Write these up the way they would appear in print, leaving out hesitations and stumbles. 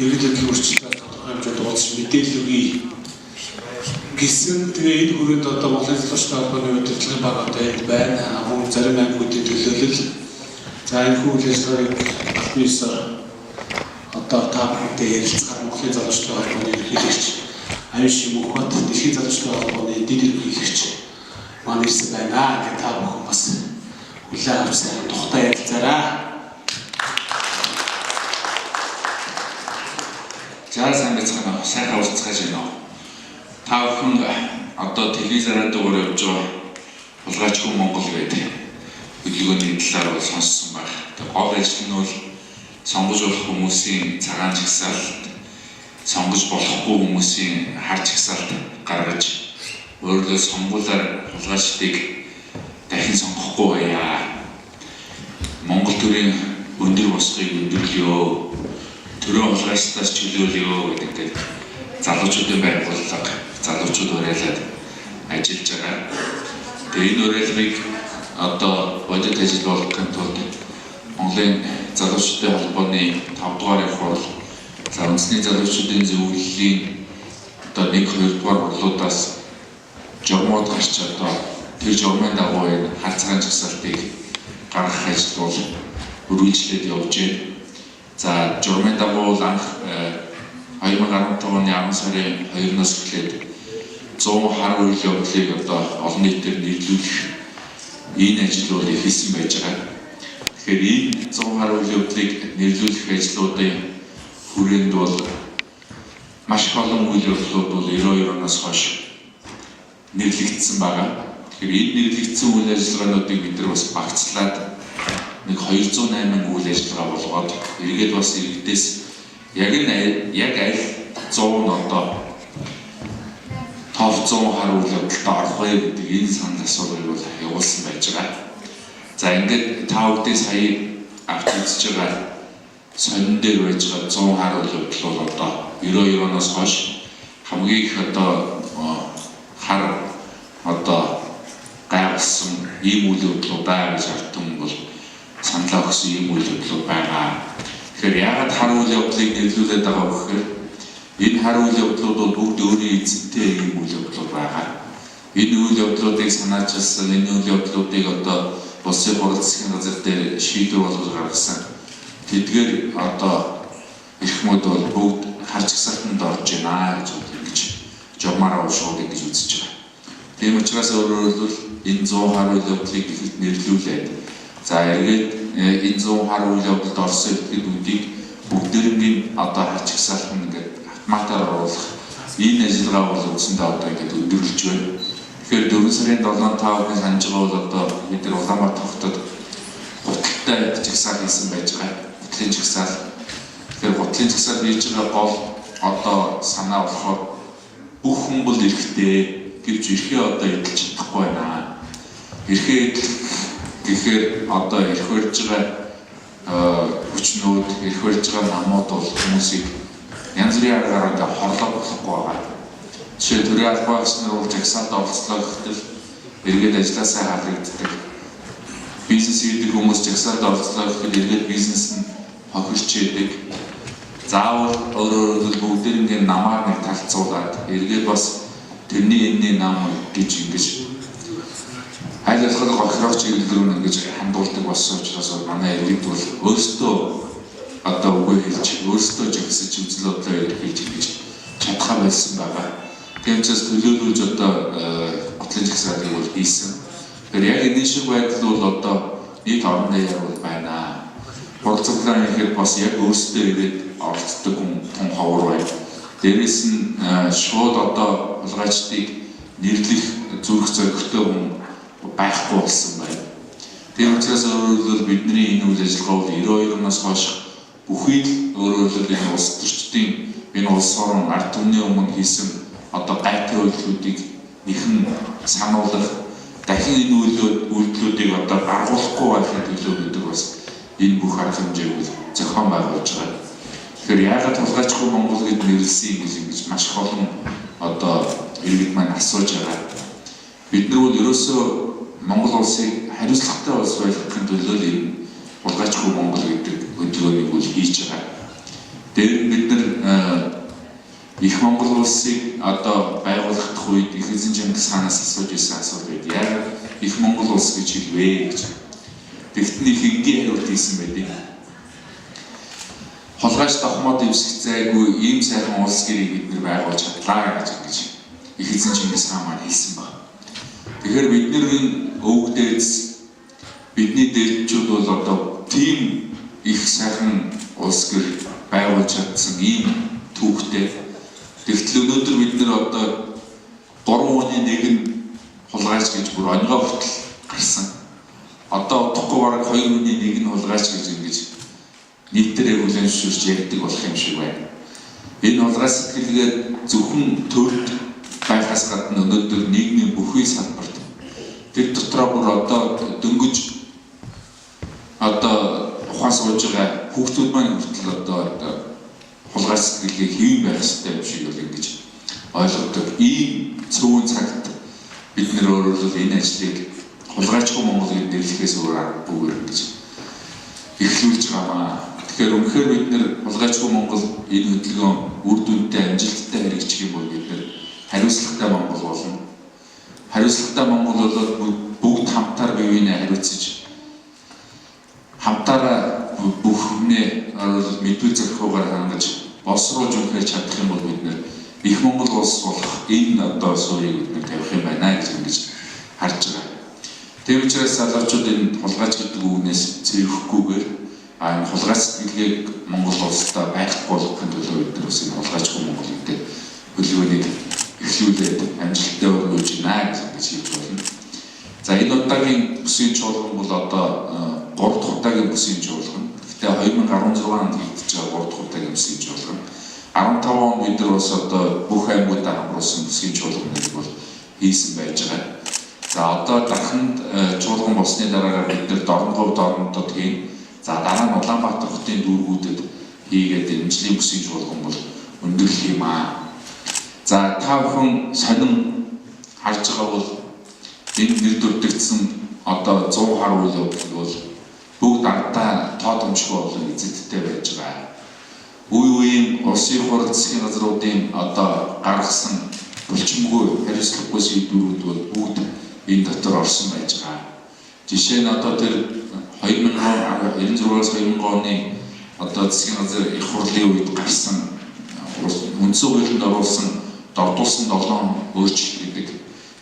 иргэдэд өөрчлөлт тодорхой хэмжээнд дуудаж мэдээлэл өгье гэсэн тэгээ энэ хүрээнд одоо Монголын залуучдын холбооны удирдлагын баг одоо энд байна. Мөн зарим аймагуудын төлөөлөл за энэ үйл ажиллагааг албан ёсоор одоо та бүхэндээ ярилцахаар Монголын залуучдын холбооны ерөнхийлөгч Аюун Шимүхбат дэлхийн залуучдын холбооны дэд ерөнхийлөгч маань ирсэн байна гэх та бүхэн бас хүлээн авч сайн тухтай ярилцаарай. За сайн байцгаана. Сайхан уулзцааж байна. Та бүхэн одоо телевизээр дугаар явж байгаа Улгайчгүй Монгол гэдэг хөдөлгөөний талаар бол сонссон баг. Гол ажил нь бол сонгож болох хүмүүсийн цагаан жагсаалт, сонгож болохгүй хүмүүсийн хар жагсаалт гаргаж өөрөлдөө сонгуулаар Улгайчдыг дахин сонгохгүй байя. Монгол төрийн өндөр босгыг өндөрлөё. Төрийн Улгайчдаас чөлөөлөё гэдэг залуучуудын байгууллага залуучууд уриалаад ажиллаж байгаа. Тэгээ энэ уриалгыг одоо бодит ажил болгохын тулд Монголын залуучдын холбооны 5 дугаар их хурал за үндэсний залуучдын зөвлөлийн одоо 1-2 дугаар хурлуудаас журмууд гарч одоо тэр журмын дагуу энэ хар цагаан жагсаалтыг гаргах ажил бол үргэлжлээд явж байна. За журмын дагуу анх 2015 оны 10 сарын 2-оос эхлээд 100 хар үйл явдлыг одоо олон нийтээр нийлүүлэх энэ ажил бол хийсэн байж байгаа. Тэгэхээр энэ 100 хар үйл явдлыг нийлүүлэх ажлуудын хүрээнд бол маш олон үйл явдлууд бол 92 оноос хойш нэрлэгдсэн байгаа. Тэгэхээр энэ нэрлэгдсэн үйл ажиллагаануудыг бид нар бас багцлаад нэг 208 үйл ажиллагаа болгоод эргээд бас иргэдээс яг аль 100 нь одоо топ 100 хар үйл явдалд орох вэ гэдэг энэ санал асуулгыг бол явуулсан байж байгаа. За ингээд та бүхэн сая авч үзэж байгаа сонин дээр байж байгаа 100 хар үйл явдал бол одоо 92 оноос хойш хамгийн их одоо хар одоо гайвсан ийм үйл явдлуудаа гэж ардтан бол саналаа өгсөн ийм үйл явдлууд байгаа. Тэгэхээр яагаад хар үйл явдлыг нэрлүүлээд байгаа вэ гэхээр энэ хар үйл явдлууд бол бүгд өөрийн эзэнтэй ийм үйл явдлууд байгаа. Энэ үйл явдлуудыг санаачилсан, энэ үйл явдлуудыг одоо улсын хурал засгийн газар дээр шийдвэр болгож гаргасан. Тэдгээр одоо эрхмүүд бол бүгд хар жагсаалтанд орж байна гэж ингэж журмаараа уушгууд гэж үзэж байгаа. Тийм учраас өөрөөр хэлбэл энэ 100 хар үйл явдлыг ихэд нэрлүүлээд за эргээд энэ 100 хар үйл явдалд орсон эрхлүүдийг бүгдээрийн одоо хар жагсаалт ингээд автоматар оруулах энэ ажиллагаа бол үндсэндээ одоо ингээд өндөрлөж байна. Тэгэхээр 4 сарын 7-нд та бүхэн санаж байгаа бол одоо бид нар Улаанбаатар хотод гуталтай жагсаал хийсэн байж байгаа. Гутлын жагсаал. Тэгэхээр гутлын жагсаал хийж байгаа гол одоо санаа болохоор бүх хүн бол эрхтэй гэвч эрхээ одоо эдэлж чадахгүй байна. Эрхээ эдэлэх гэхээр одоо эрх барьж байгаа хүчнүүд, эрх барьж байгаа намууд бол хүмүүсийг янз бүрийн аргаар ингээ хорлоо болохгүй байгаа. Жишээ төрийн албан ёсны бол жагсаалд оролцлоо гэхдээ эргээд ажилласаа хаалгагддаг. Бизнес хийдэг хүмүүс жагсаалд оролцлоо гэхэд эргээд бизнес нь хохирч яадаг. Заавал өөрөөр хэлбэл бүгдээр ингээ намаар нэг талцуулаад эргээд бас тэрний энэний нам гэж ингэж айл алхах гохирох чиглэл рүү ингэж хандуулдаг болсон учраас манай иргэд бол өөрсдөө одоо үгүй хэлж өөрсдөө жагсаж үзэл бодлоо илэрхийлж ингэж чадхаа байсан байгаа. Тийм учраас төлөөлүүлж одоо гутлын жагсаалыг бол хийсэн. Тэгэхээр яг энэ шиг байдал бол одоо нийт орон даяар бол байна. Хурцлагын ихээр бас яг өөрсдөө ирээд оролцдог хүн ховор байна. Дээрээс нь шууд одоо Улгайчдыг нэрлэх зүрх зоригтой хүн байхгүй болсон байна. Тийм учраас өөрөөр бидний энэ үйл ажиллагаа бол 92 оноос хойш бүхий л өөрөөр энэ улс төрчдийн энэ улс орон ард түмний өмнө хийсэн одоо гайтай үйлдэлүүдийг нэхэн сануулах дахин энэ үйлдэлүүдийг одоо гаргуулахгүй байхын төлөө гэдэг бас энэ бүх арга хэмжээг зохион байгуулж байгаа. Тэгэхээр яагаад Улгайчгүй Монгол гэж нэрлсэн гэж маш их олон одоо иргэд маань асууж байгаа. Бид нар бол ерөөсөө Монгол улсыг хариуцлагатай улс болгохын төлөө энэ Улгайчгүй Монгол гэдэг хөдөлгөөнийг бол хийж байгаа. Тэр бид нар Их Монгол улсыг одоо байгуулагдах үед их эзэн Чингис хаанаас асууж ирсэн асуулт байд. Яг их Монгол улс гэж хэлвэ гэж. Тэгтэн их энгийн хариулт хийсэн байдаг. Хулгайч тохмоод дэвсгэх зайгүй ийм сайхан улс гэрийг бид нэр байгуулж чадлаа гэж их эзэн Чингис хаан маань хэлсэн баг. Тэгэхээр бидний өвөг дээдс бидний дээдчүүд бол одоо тийм их сайхан улс гэр байгуулж чадсан ийм түүхтэй. Тэгтэл өнөөдөр бид нэр одоо 3 хүний нэг нь хулгайч гэж бүр оньгоо хүртэл гарсан. Одоо удахгүй бараг 2 хүний нэг нь хулгайч гэж ингэж нийтээрээ хүлээншүүлж ярьдаг болох юм шиг байна. Энэ хулгай сэтгэлгээ зөвхөн төрд байхаас гадна өнөөдөр нийгмийн бүхий салбарт тэр дотроо бүр одоо дөнгөж одоо ухаан сууж байгаа хүүхдүүд маань хүртэл одоо хулгай сэтгэлгээ хэвэн байх хэрэгтэй юм шиг бол ингэж ойлгодог. Ийм цөөн цагт бид нэр өөрөөр энэ ажлыг хулгайчгүй Монгол гэж нэрлэхээс өөр аргагүй гэж эхлүүлж байгаамаа. Тэгэхээр үнэхээр бид нэр хулгайчгүй Монгол энэ хөдөлгөөн үр дүнтэй амжилттай хэрэгжих юм бол бид нэр хариуцлагатай Монгол болно. Хариуцлагатай Монгол бол бүгд хамтаар биеийг хариуцж хамтаараа бүх хүнээ мэдгүй зөвхөөр хангаж босруулж өгөх чадах юм бол бид нэр их Монгол улс болох энэ одоо суурийг бид нэр тавих юм байна гэж ингэж харж байгаа. Тийм учраас залуучууд энэ хулгайч гэдэг үгнээс зэрэхгүйгээр энэ хулгай сэтгэлгээг Монгол улстай байхгүй болгохын төлөө бид нар бас энэ хулгайчгүй Монгол гэдэг хөдөлгөөнийг эхлүүлээд амжилттай өргөж байна гэж хэлж байна. За энэ удаагийн бүсийн чуулган бол одоо 3 дахь удаагийн бүсийн чуулган. Гэхдээ 2016 онд хийгдэж байгаа 3 дахь удаагийн бүсийн чуулган. 15 он бид нар бас одоо бүх аймагуудаа хамруулсан бүсийн чуулганыг бол хийсэн байж байгаа. За одоо дахинд чуулган болсны дараа бид нар Дорногов Дорнодод хийн. За дараа нь Улаанбаатар хотын дүүргүүдэд хийгээд эмчлийн бүсийн чуулган бол өндөрлөх юм аа. За та бүхэн сонин харж байгаа бол энэ нэр дэвтэгдсэн одоо 100 гаруй үйл явдал бол бүгд ардаа тоодомшгүй болон эзэдтэй байж байгаа. Үе үеийн улсын хурал засгийн газруудын одоо гаргасан булчимгүй хариуцлагагүй шийдвэрүүд бол бүгд энэ дотор орсон байж байгаа. Жишээ нь одоо тэр 1996-аас 2000 оны одоо засгийн газар их хурлын үед гарсан үндсэн хуулинд оруулсан дордуулсан 7 өөрчлөлт гэдэг.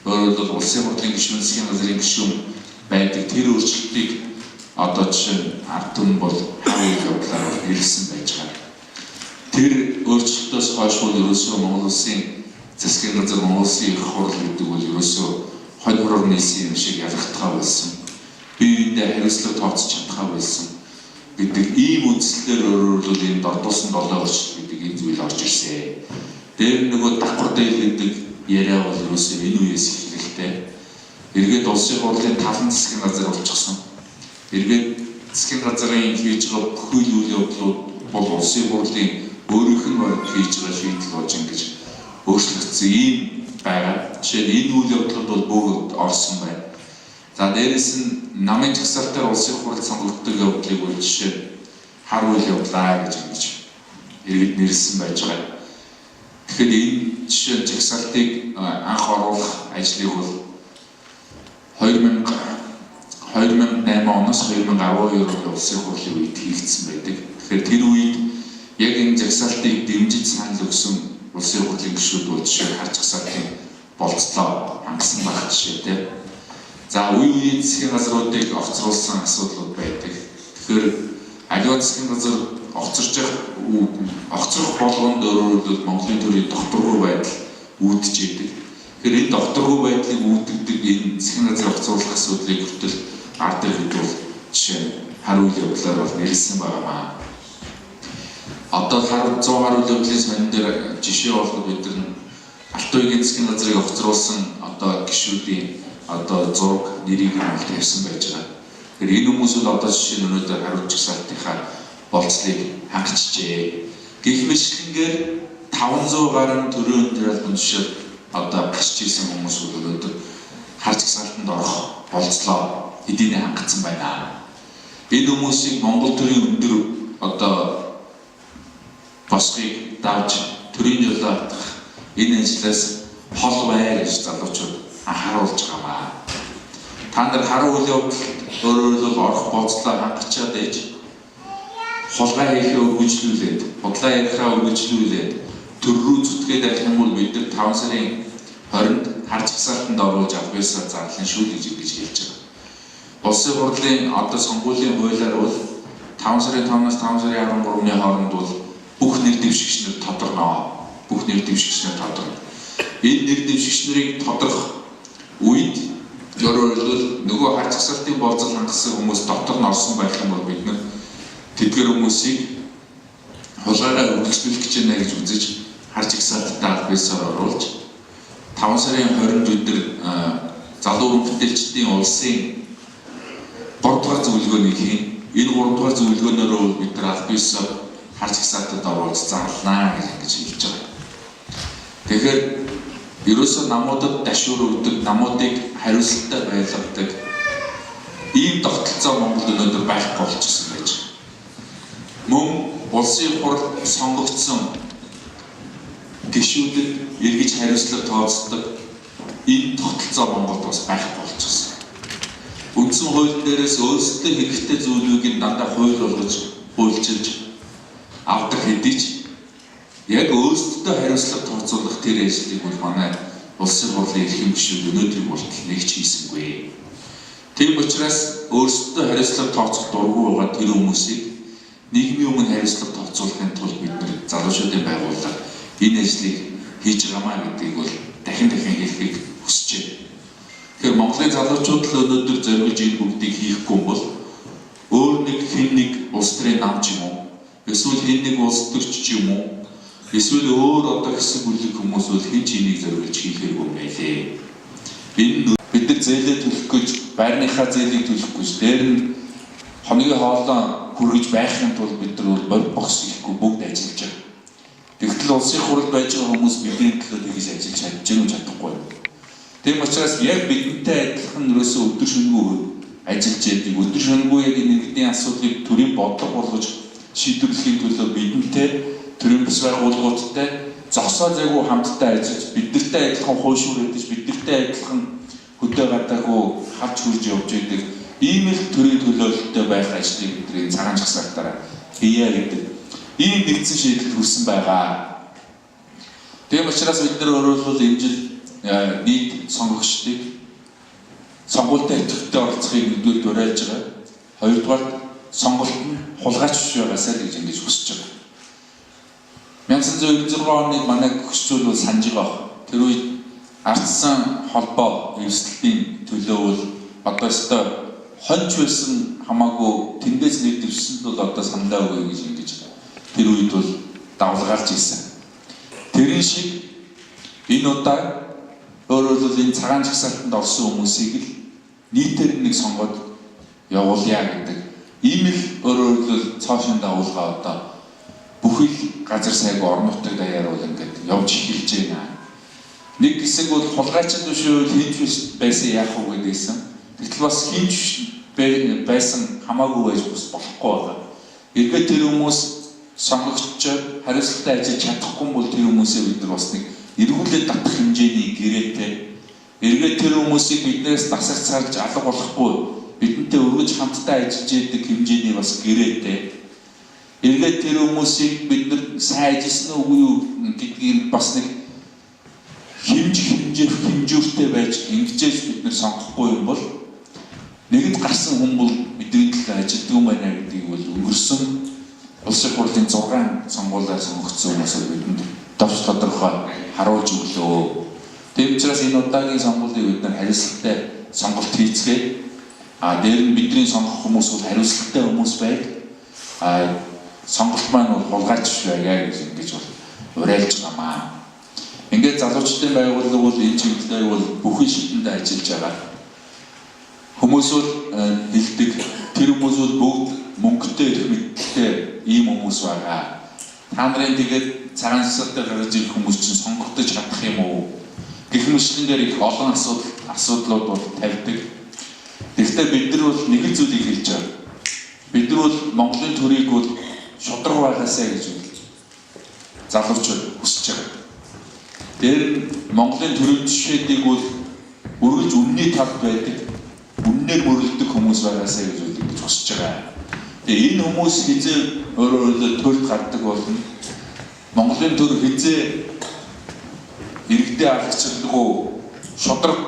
Өөрөөр улсын хурлын гишүүн засгийн газрын гишүүн байдаг тэр өөрчлөлтийг одоо жишээ нь ард түмэн бол хавь явдлаар ирсэн байж байгаа. Тэр өөрчлөлтөөс хойш бол ерөөсөө Монгол улсын засгийн газар Монгол улсын их хурл гэдэг бол ерөөсөө хонь хороор нийсэн юм шиг ялгахтаа болсон. Биеиндээ хариуцлага тооцож чадхаа байсан гэдэг ийм үндслээр өөрөөр энэ дордуулсан 7 өөрчлөлт гэдэг энэ зүйл орж ирсэн. Дээр нөгөө давхар дээл гэдэг яриа бол ерөөсөө энэ үеэс эхэлтэй. Эргээд улсын хурлын талан засгийн газар болчихсон. Эргээд засгийн газрын хийж байгаа бүхий үйл явдлууд бол улсын хурлын өөрийнх нь хийж байгаа шийдэл болж ингэж өөрчлөгдсөн ийм байгаа. Жишээ нь энэ үйл явдлууд бол бүгд орсон байна. За дээрэс нь намын жагсаалтаар улсын хурал сонгогддог явдлыг бол жишээ хар үйл явдлаа гэж ингэж иргэд нэрлсэн байж байгаа. Тэгэхээр энэ жишээ жагсаалтыг анх оруулах ажлыг бол 2008 оноос 2012 оны улсын хурлын үед хийгдсэн байдаг. Тэгэхээр тэр үед яг энэ жагсаалтыг дэмжиж санал өгсөн улсын хурлын гишүүд бол жишээ харж жагсаалтын болцлоо хангасан байх жишээтэй. За үе үеийн засгийн газруудыг огцруулсан асуудлууд байдаг. Тэгэхээр аливаа засгийн газар огцрох болгонд өөрөөр Монголын төрийн докторгүй байдал үүдэж идэг. Тэгэхээр энэ докторгүй байдлыг үүдэгдэг энэ засгийн газрын огцруулах асуудлыг хүртэл ард иргэд бол жишээ нь хар үйл явдлаар бол нэрлсэн байнамаа. Одоо 100 гаруй үйл явдлын сонин дээр жишээ болгоод бид нар Алт үеийн засгийн газрыг огцруулсан одоо гишүүдийн одоо зураг нэрийг нь тавьсан байж байгаа. Тэгэхээр энэ хүмүүс бол одоо жишээ нь өнөөдөр хариуцж салтынхаа болцлыг хангачжээ. Гэх мэтлэнгээр 500 гаруй төрийн өндөр жишээ одоо гисж ирсэн хүмүүс бол өнөөдөр харж салтанд орох болцлоо эдийн хангацсан байна. Энэ хүмүүсийг Монгол төрийн өндөр одоо босхийг давж төрийн жолоо энэ ажлаас хол бай гэж залуучууд анхааруулж байгаамаа. Та нар харуу үйл явдалд өөрөөр орох бодлоо хангачаад ээж холгой хийхээ үргэлжлүүлээд, бодлоо ярихаа үргэлжлүүлээд төр рүү зүтгээд авах юм бол бид нар 5 сарын 20-нд харж хасаалтанд оруулж авбаасаа зарлан шүү гэж хэлж байгаа. Улсын хурлын одоо сонгуулийн хуулиар бол 5 сарын 5-наас 5 сарын 13-ны хооронд бол бүх нэр дэвшигчнэр тодорно. Бүх нэр дэвшигчнэр тодорно. Энэ нэр дэвшигчнэрийг тодорох үед өөрөөр нөгөө харж хасаалтын болцол хангасан хүмүүс дотор нь орсон байх юм бол бид нар тэдгээр хүмүүсийг хулгайгаар үргэлжлүүлэх гэж байна гэж үзэж харж хасаалтаа албасаар оруулж 5 сарын 20-нд бид нар залуу бүтээлчдийн улсын 3 дугаар зөвлөгөөнийг хийн. Энэ 3 дугаар зөвлөгөөнөөр бид нар албасаар харж хасаалтад оруулж зарлаа гэж хэлж байгаа. Тэгэхээр ерөөсөө намуудад дашуур өгдөг, намуудыг хариуцлагатай байлгадаг ийм тогтолцоо Монголд өнөөдөр байхгүй болчихсон байж байна. Мөн улсын хурл сонгогдсон гишүүдэд эргэж хариуцлага тооцдог энэ тогтолцоо Монголд бас байхгүй болчихсон. Үндсэн хууль дээрээс өөрсдөө хэрэгтэй зүйлийг дандаа хууль болгож хуульчилж авдаг хэдий ч яг өөрсдөө хариуцлага тооцоолох тэр ажлыг бол манай улсын хурлын эрхэм гишүүд өнөөдрийн болтол нэг ч хийсэнгүй. Тийм учраас өөрсдөө хариуцлага тооцох дургүй байгаа тэр хүмүүсийг нийгмийн өмнө хариуцлага тооцоолохын тулд бид нар залуучуудын байгууллага энэ ажлыг хийж байгаамаа гэдгийг бол дахин хэлхийг хүсэж байна. Тэгэхээр Монголын залуучууд л өнөөдөр зориулж энэ бүгдийг хийхгүй бол өөр нэг хэн нэг улс төрийн нам ч юм уу эсвэл хэн нэг улс төрч ч юм уу эсвэл өөр одоо хэсэг бүлэг хүмүүс бол хэн ч энийг зориулж хийхээгүй юм байлээ. Энэ бид нар зээлээ төлөх гэж байрныхаа зээлийг төлөх гэж дээр нь хоногийн хоолоо хүргэж байхын тулд бид нар бол богс ихгүй бүгд ажиллаж байгаа. Тэгтэл улсын хурал байж байгаа хүмүүс бидний төлөө тэгж ажиллаж чадахгүй. Тийм учраас яг бидэнтэй адилхан ерөөсөө өдөр шөнөгүй ажиллаж байдаг. Өдөр шөнөгүй яг энэ иргэдийн асуудлыг төрийн бодлого болгож шийдвэрлэхийн төлөө бидэнтэй төрийн бас байгууллагуудтай зогсоо зайгүй хамтдаа ажиллаж биднэртэй адилхан хойшуур өгдөж биднэртэй адилхан хөдөө гадаагүй хавч хурж явж байдаг. Ийм л төрийн төлөөлөлтөй байх ажлыг бидний цагаан жагсаалтаараа хийя гэдэг ийм нэгдсэн шийдэлд хүрсэн байгаа. Тийм учраас бид нар өөрөөр энэ жил нийт сонгогчдыг сонгуультай идэвхтэй оролцохыг нэгдүгээр уриалж байгаа. Хоёрдугаар сонголт нь хулгайч биш байгаасаа гэж ингэж хүсэж байгаа. 1996 оны манай гүшчүүд бол санаж байгаа. Тэр үед ардсан холбоо эрсдэлтийн төлөө бол одоо өстой хонч байсан хамаагүй тэндээс нэг дэвшсэнд бол одоо сандаа өгье гэж ингэж тэр үед бол давлгаалж ийсэн. Тэрэн шиг энэ удаа өөрөөр энэ цагаан жагсаалтанд орсон хүмүүсийг л нийтээр нэг сонгоод явуулъя гэдэг. Ийм л өөрөөр цаашин дагуулгаа одоо бүхэл газар сайг орон нутаг даяар бол ингээд явж эхэлж байна. Нэг хэсэг бол хулгайчд биш үү хинч байсан яах вэ гэдгийгсэн. Тэгтэл бас хинч байсан хамаагүй байж болохгүй байгаа. Эргээд тэр хүмүүс сонгогч хариуцлагатай ажиллаж чадахгүй бол тэр хүмүүсээ бид нар бас нэг эргүүлээд татах хэмжээний гэрээтэй эргээд тэр хүмүүсийг биднээс дасагч сарж алга болохгүй бидэнтэй өргөж хамтдаа ажиллаж яадаг хэмжээний бас гэрээтэй эргээд тэр хүмүүсийг бид нар сайн ажилласан уу юу гэдгийг бас нэг хэмжүүртэй байж ингэж бид нар сонгохгүй юм бол нэгэнд гарсан хүн бол бидний төлөө ажилладаг юм байна гэдгийг бол өнгөрсөн улсын хурлын 6 сонгуулиар сонгогдсон хүмүүсээр бидэнд товч тодорхой харуулж өглөө. Тийм учраас энэ удаагийн сонгуулийг бид нар хариуцлагатай сонголт хийцгээе. Дээр нь бидний сонгох хүмүүс бол хариуцлагатай хүмүүс байг. Сонголт маань бол хулгайч биш байгаад ингэж бол уриалж байгаамаа. Ингээд залуучдын байгууллага бол энэ чиглэлээр бол бүхэн шидэндээ ажиллаж байгаа. Хүмүүс бол хэлдэг тэр хүмүүс бол бүгд мөнгөтэй ирэх мэдтэй ийм хүмүүс байгаа. Та нарын тэгээд цагаан жагсаалтаа гаргаж ирэх хүмүүс чинь сонгогдож чадах юм уу? Гэх мэтлэнгээр их олон асуудлууд бол тавьдаг. Тэгэхдээ бид нар бол нэг зүйлийг хэлж байгаа. Бид нар бол Монголын төрийг бол шудраг байгаасаа гэж үздэг. залуучууд хүсэж байгаа. Тэр Монголын төрийн жишээдийг бол үргэлж үнний талд байдаг, үннээр мөрөлдөг хүмүүс байгаасаа гэж үгдэж хүсэж байгаа. Тэгээ энэ хүмүүс хизээ өөрөөр төрд гардаг болно. Монголын төр хизээ иргэдээ алгацлаггүй шудраг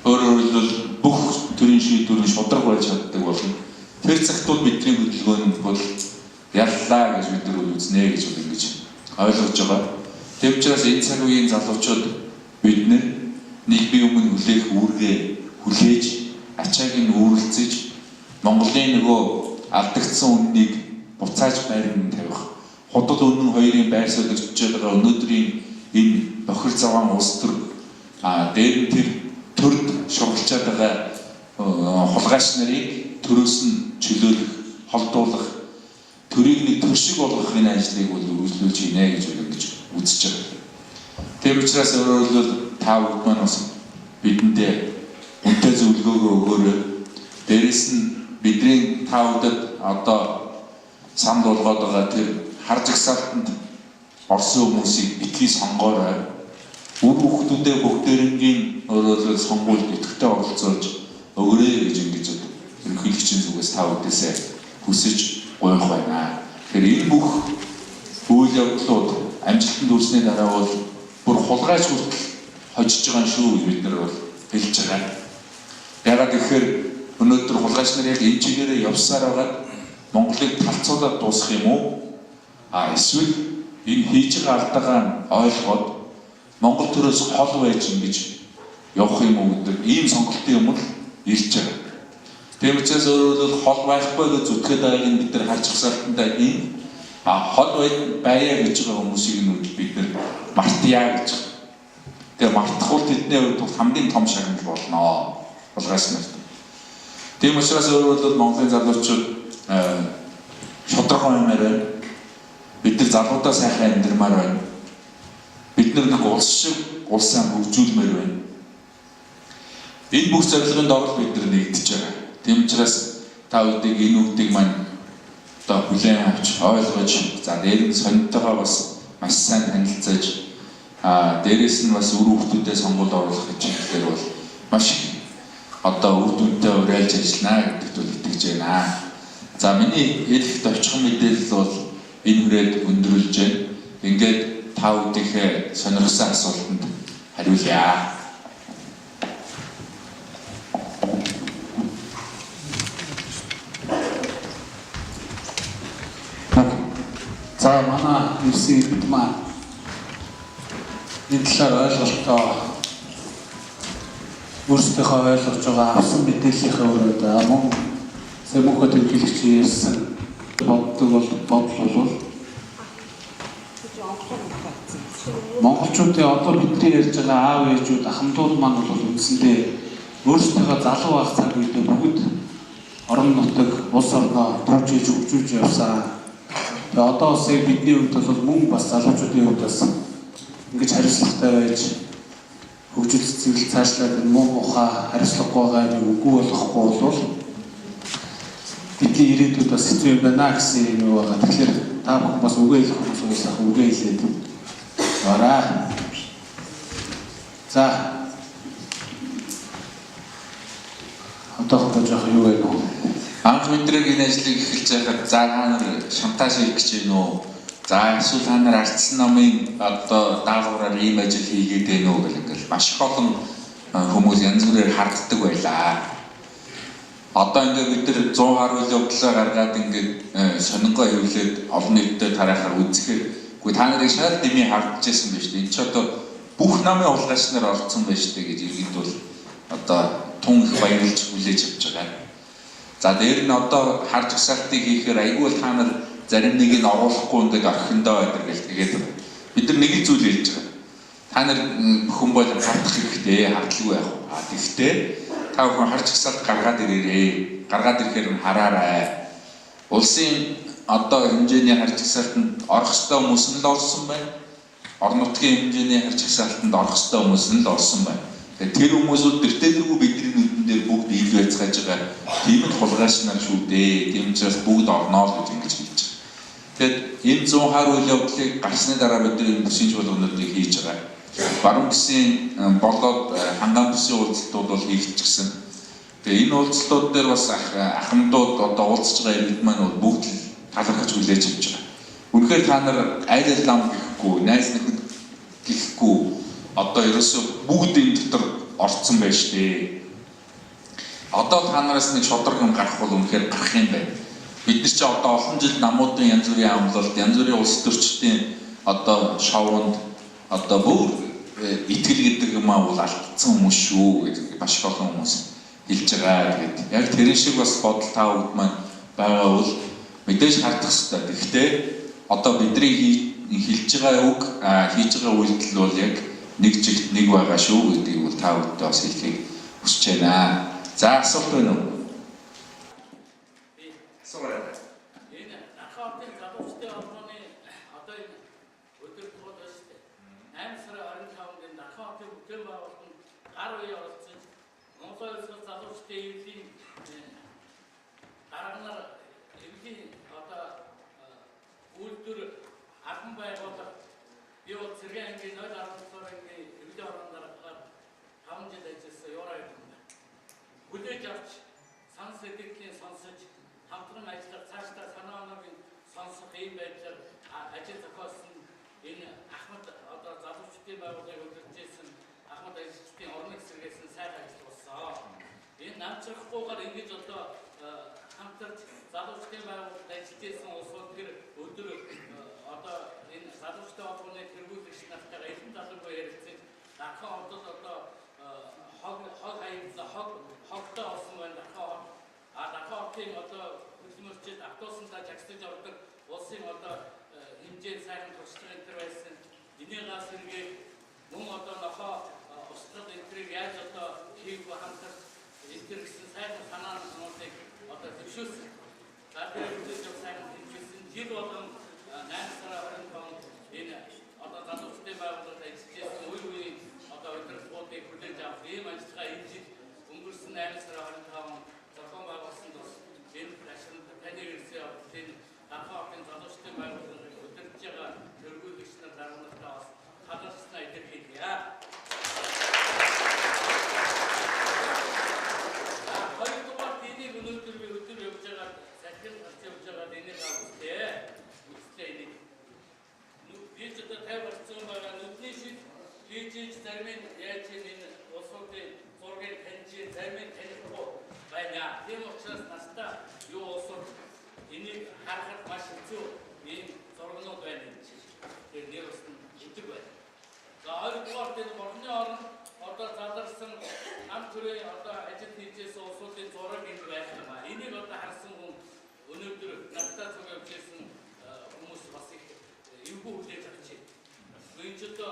өөрөөр бүх төрийн шийдвэрийн шудраг болж чаддаг болно. Тэр цагт бол бидний хөдөлгөөнд бол яллаа гэж бид нар үзнэ гэж ингэж ойлгож байгаа. Тэв учраас энэ цаг үеийн залуучууд бид нэг бие өмнө хүлээх үүргээ хүлээж ачааг нь үүрэлцэж Монголын нөгөө алдагдсан үннийг буцааж байранд тавих. Худал үнэн хоёрын байр суурь өчөж байгаа өнөөдрийн энэ бохир заваан улс төр дээр нь тэр төрд шугалчаад байгаа хулгайч нарыг төрөөс нь чөлөөлөх, холдуулах, төрийг нэг төр шиг болгох энэ ажлыг бол үргэлжлүүлж гинэ гэж ингэж үзэж байгаа. Тэр учраас өөрөөр та бүгд маань бас бидэндээ үнэтэй зөвлөгөөгөө өгөөрэй. Дээрэс нь бидний та бүдэд одоо санд болгоод байгаа тэр хар жагсаалтанд орсон хүмүүсийг битгий сонгоорой. Үр хүүхдүүдээ бүгдээрнгийн өөрөөр сонгуульд идэвхтэй оролцуулж өгөөрэй гэж ингэж ерөнхийлөгчийн зүгээс та бүдээсээ хүсэж гуйх байна. Тэгэхээр энэ бүх үйл явдлууд амжилтанд хүрсний дараа бол бүр хулгайч хүртэл хожиж байгаа шүү гэж бид нар бол хэлж байгаа. Яагаад гэхээр өнөөдөр хулгайч нар яг энэ чигээрээ явсаар байгаад Монголыг талцуулаад дуусах юм уу? Эсвэл энэ хийж байгаа алдаагаа ойлгоод Монгол төрөөс хол байж ингэж явах юм уу гэдэг ийм сонголтын юм л ирж байгаа. Тийм учраас өөрөөр хол байхгүй гэж зүтгэхэд байгааг нь бид нар харж хасаалтандаа энэ хол байя гэж байгаа хүмүүсийг нь бид нар мартъя гэж. Тэгээ мартахул тэдний хувьд хамгийн том шагнал болно. Хулгайч нарт. Тийм учраас өөрөөр Монголын залуучууд шудраг хоймоор байна. Бид нар залуудаа сайхан амьдрмаар байна. Бид нар нэг улс шиг улсаа хөгжүүлмээр байна. Энэ бүх зорилгын доор бид нар нэгдэж байгаа. Тийм учраас та бүдийг энэ үгдийг маань одоо хүлээн авч ойлгож, за дээр нь сониртойгоо бас маш сайн танилцаж, дээрээс нь бас үр хүүхдүүдэд сонгуульд оруулах хичээлээр бол маш одоо үр дүнтэй уриалж ажиллана гэдэгт бол итгэж байна. За миний хэлэх товчхон мэдээлэл бол энэ хүрээд өндөрлж байна. Ингээд та бүдийнхээ сонирхсан асуултанд хариулъя. За манай ирсэн хэд маань энэ талаар ойлголтоо өөрсдийнхөө ойлгож байгаа авсан мэдээллийнхээ өрөөнд мөн Сэмхүү төвлөрөгчийн ярьсан боддог бол монголчуудын одоо бидний ярьж байгаа аав ээжүүд ахмадууд маань бол үндсэндээ өөрсдийнхөө залуу байх цаг үедээ бүгд орон нутаг улс орноо төвчж хөгжүүлж явсан. Тэгээ одоо бас бидний хувьд бол мөн бас залуучуудын хувьд бас ингэж хариуцлагатай байж хөгжил цэцэглэл цаашлаад мөн ухаа хариуцлагагүй байгаа юм үгүй болохгүй бол бидний ирээдүйд бас хэцүү юм байна гэсэн юм байгаа. Тэгэхээр та бүхэн бас үгээ хэлэх хүмүүс сайхан үгээ хэлээд ороо. За одоо жоох юу вэ нөө? Анх өдрийг энэ ажлыг эхэлж байхад за та нар шантаж хийх гэж байна уу? За эсвэл та нар ардсан номын одоо даалгавраар ийм ажил хийгээд байна уу гэх ингээл маш их олон хүмүүс янз бүрээр харддаг байлаа. Одоо ингээд бид нар 100 гаруй явдлаа гаргаад ингээд сонингоо хөвлөд олон нийтэд тарахаар үзэхээр үгүй та нарыг шал дэмий хардж байсан байж тээ. Энд ч одоо бүх намын хулгайч нар орцсон байж тээ гэж иргэд бол одоо тун их баярлж хүлээж авч байгаа. За дээр нь одоо харж гсалтыг хийхээр айгүй та нар зарим нэг нь оруулахгүй нэг орхиндоо байдаг гэл тэгээд бид нар нэг л зүйл хэлж байгаа. Та нар бүхэн бол хардах хэрэгтэй, хардлаггүй байх. Гэхдээ та бүхэн харж гсалт гаргаад ирээрээ. Гаргаад ирэхээр нь хараарай. Улсын одоо хэмжээний харж гсалтанд орох ёстой хүмүүс нь л орсон байна. Орон нутгийн хэмжээний харж гсалтанд орох ёстой хүмүүс нь л орсон байна. Тэр хүмүүсүүд тэртээдэргүй бидний нүдэн дээр бүгд ил байцгааж байгаа. Тийм л хулгайч нар шүү дээ. Тийм учраас бүгд орноо л гэж ингэж хэлж байгаа. Тэгэд энэ 100 хар үйл явдлыг гарсны дараа бид энэ бүсийн чуулгануудыг хийж байгаа. Баруун бүсийн болоод хангаан бүсийн уулзалтууд бол хийгдчихсэн. Тэгээ энэ уулзалтууд дээр бас ахмадууд одоо уулзж байгаа иргэд маань бүгд л талархаж хүлээж авч байгаа. Үнэхээр та нар айл лам гэхгүй, найз нөхөд гэхгүй одоо ерөөсөө бүгд энэ дотор орцсон байж тээ. Одоо та нараас нэг шодрог юм гарах бол үнэхээр гарах юм байна. Бид нар ч одоо олон жил намуудын янз бүрийн амлалт, янз бүрийн улс төрчдийн одоо шовонд одоо бүр итгэл гэдэг юм аа бол алдсан хүмүүс шүү гэдэг маш их олон хүмүүс хэлж байгаа. Тэгээд яг тэрэн шиг бас бодол та бүгд маань байгаа бол мэдээж хардах хэрэгтэй. Гэхдээ одоо бидний хэлж байгаа үг, хийж байгаа үйлдэл бол яг нэг жигт нэг байгаа шүү гэдгийг бол та бүдтэй бас хэлхийг хүсэж байна. За асуулт байна уу? Асуулт. Энэ ахаатын залуучтай холбооны одоо энэ өдөр тууд байна шүү дээ. 8 сарын 25-нд ахаатын бүтээн байгуулалтанд гар үе оролцож Монголын улс залуучтай эвлийн дарганаар эвлийн одоо үйлдвэр ахын байгууллага би бол Цэргийн ангийн 0.16 ангийн эвлийн орон дараагаар 5 жил ажилласан Юурай юм. Хүлээж авч сан сэтгэлийн сонсож хамтран ажиллах цаашдаа санаа оноог сонсох ийм байдлаар ажил зохиосон энэ Ахмад одоо залуучдын байгууллагыг удирдахжсэн Ахмад ажилчдын орны хэсгээс сайхан ажил болсон. Энэ намжрахгүйгээр ингэж одоо хамтарч залуучдын байгууллагад ажиллажсэн улсууд тэр өдөр одоо энэ залуучдын холбооны тэргүүлэгч нартайгаа эрдэнэ талбай ярилцсан дахин одоо хог хогтой болсон байна. Дахин хотын одоо хөдөлмөрчид автобусандаа жагсаж ордог улсын одоо хэмжээнд сайхан туршлагын энэ төр байсан. Энийгээс сэргээ мөн одоо нохоо устгад энэ төрийг яаж одоо хийх вэ хамтарч энэ төр гэсэн сайхан санаануудыг одоо төвшүүлсэн. За тэр үедээ сайхан төвшүүлсэн. Жил болгон 8 сарын 25-нд энэ одоо залуучдын байгууллагад ажиллажсэн үе үеийн одоо удирдлагуудыг хүлээж авах ийм ажиллагаа энэ жил өнгөрсөн 8 сарын 25-нд зохион байгуулсан тус энэ ашиглалт таны ирсэн энэ ахаатын залуучдын байгууллагыг удирдах байгаа тэргүүлэгч нар дарганалтаа бас хадгалснаа илэрхийлье. Хоёрдугаар динийг өнөөдөр би өдөр явж байгаа сахил гарч явж байгаа динийг авчихъя. Үстэй нэг би ч одоо тайварсан байгаа нүдний шид хийж зарим нь яаж энэ улсуудын зургийг таньж зарим нь танихгүй байна. Тийм учраас настаа юу улсууд энийг харахад маш хэцүү ийм зургнууд байна гэж. Тэр нэр усны хэдэг байна. За хоёрдугаар энэ бурхны орон одоо задарсан ам төрийн одоо ажил хийжсэн улсуудын зураг энд байх юм аа. Энийг одоо харсан хүн өнөөдөр настаа цуг явжсэн хүмүүс бас их эвгүй хүлээж авч байна. Гүнж одоо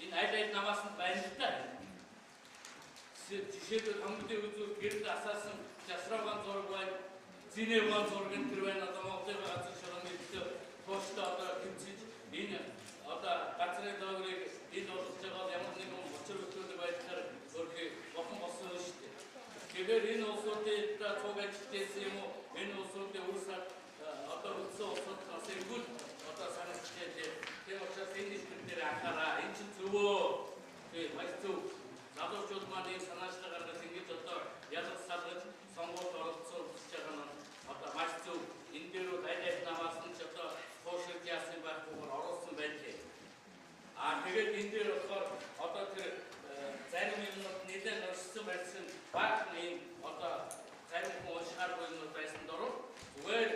энэ айл намаас нь байна л да. Жишээлбэл хамгийн үзүүр гэрд асаасан жасраагаан зураг байна, зинэгаан зураг энэ төр байна. Одоо Монголын газар шороны дэвтэр поштоо одоо тэмцэж энэ одоо газрын доогрыг энд олж байгаа ямар нэгэн учир бүтээлэг байдлаар өөрхий бохон болсон шүү дээ. Тэгэхээр энэ улсуудын цуг ажилтсан юм уу? Энэ улсуудын үрсад одоо үлдсэн улсуудаас эргүүл одоо санагдчихжээ. Тийм учраас энэ хэлбэр дээр анхаараа. Энэ чинь зөвөө. Тийм маш зөв. Залуучууд маань ийм санаачлал гаргаж ингэж одоо ялгаж салгаж сонгуульд оролцсон гэж байгаа нь одоо маш зөв. Энэ дээр айл намаас нь ч одоо туушрал яасан байхгүйгээр оруулсан байлээ. Тэгээд энэ дээр болохоор одоо тэр зарим юмнууд нэлээд оршсон байсан баг ийм одоо зарим хүн уушгааргүй юмнууд байсан дөрөв. Зүгээр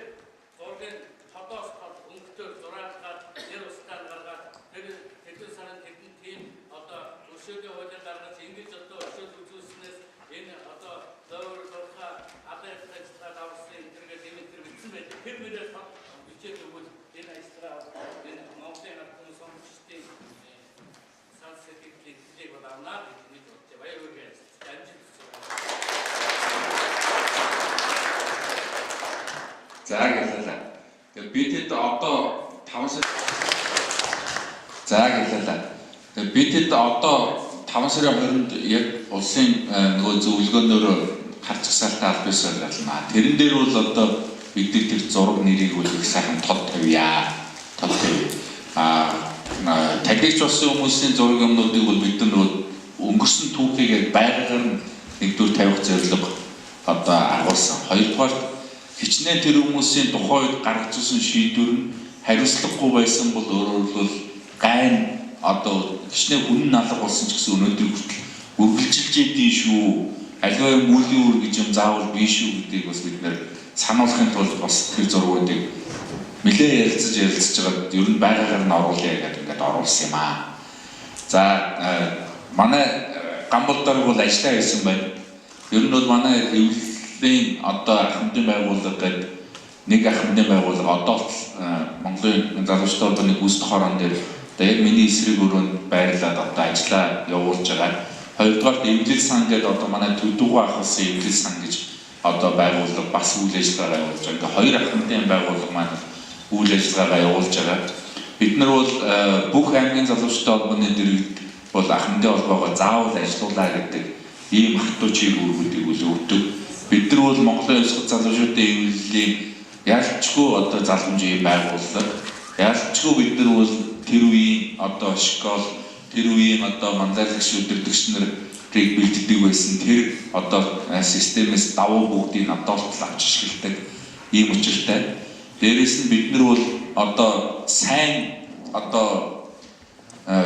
зургийн хотоос өнгөтөр зураагаад нэр устгаар гаргаад тэр сарын тэдэн тийм одоо өшөөгийн хуулийг гаргаж ингэж одоо өшөөг үзүүлснээс энэ одоо зөөр дурха адайхтайцтай давсан интернет имитер бичсэн байдаг. Тэр мөрөөр бичээд өгвөл энэ ажлаа энэ Монголын хүмүүс сонгогчдын сан сэтгэлийн хэлийг болоонаа гэж бодож баяр хүргэе. За гэлээ. Бидэд одоо 5 сар За гэлээ. Бидэд одоо 5 сарын 20-нд яг улсын нөгөө зөвлөгөөнөөр харц гасаалтаа аль бисаар галнаа. Тэрэн дээр бол одоо бид тэр зураг нэрийг үл их сайхан тод тавья. Таглагч болсон хүмүүсийн зураг юмнуудыг бол бид нар өнгөрсөн түүхийг байгагаар нэгдүгээр тавих зорилго одоо агуулсан. Хоёрдугаар хичнээн тэр хүмүүсийн тухайн үед гаргаж ирсэн шийдвэр нь хариуцлагагүй байсан бол өөрөөр хэлбэл гайн одоо хичнээн үнэн алга болсон ч гэсэн өнөөдөр хүртэл үргэлжилж идэв шүү. Аливаа мөлийн үр гэж юм заавал биш шүү гэдгийг бас бид нэр сануулахын тулд бас тэр зургуудыг нэлээд ярилцаж байгаа. Ер нь байгаагаар нь оруулъя гэдэг ингээд оруулсан юм аа. За манай Гамболдор бол ажиллаа хийсэн байна. Ер нь бол манай эвлэлийн одоо ахмадын байгууллага гэдэг нэг ахмадын байгууллага одоо Монголын залуучдын одооны гүйцэтгэх хорон дээр одоо яг миний эсрэг өрөөнд байрлаад одоо ажиллаа явуулж байгаа. Хоёрдугаар эвлэл сан гэдэг одоо манай Төдөгөө ахсан эвлэл сан гэж одоо байгууллага бас үйл ажиллагаа явуулж байгаа. Ингээ хоёр ахмадын байгууллага маань үйл ажиллагаа явуулж байгаа. Бид нар бол бүх аймгийн залуучдын холбооны дэргэд бол ахмадын холбоогоо заавал ажилуулаа гэдэг ийм хатуучийг өргөдөг үл өгдөг. Бид нар бол Монголын ёсгол залуучуудын эвлэлийн ялчгүй одоо залгамжийн байгууллага. Ялчгүй бид нар бол тэр үеийн одоо школ, тэр үеийн одоо манлайлагч өдөртөгч нарыг бэлддэг байсан. Тэр одоо системээс давуу бүгдийг надад авч ашигладаг ийм учиртай. Дээрээс нь бид нар бол одоо сайн одоо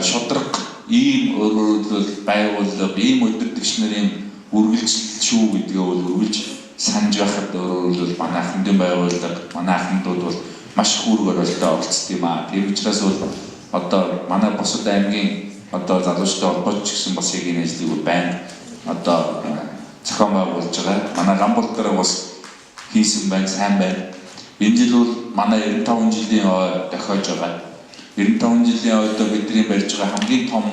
шудраг ийм өөрөөр байгууллага, ийм өдөртөгч нарын үргэлжлэл шүү гэдгээ бол үргэлж санаж байхад өөрөөр манай ахмадын байгууллага, манай ахмадууд бол маш их үүрэг оролттой оролцдог юм аа. Тийм учраас бол одоо манай бусад аймгийн одоо залуучдын холбооч гэсэн бас яг энэ ажлыг байна. Одоо зохион байгуулж байгаа. Манай Гамболдор бас хийсэн байна, сайн байна. Энэ жил бол манай 95 жилийн ой дохиож байгаа. 95 жилийн ойдоо бидний барьж байгаа хамгийн том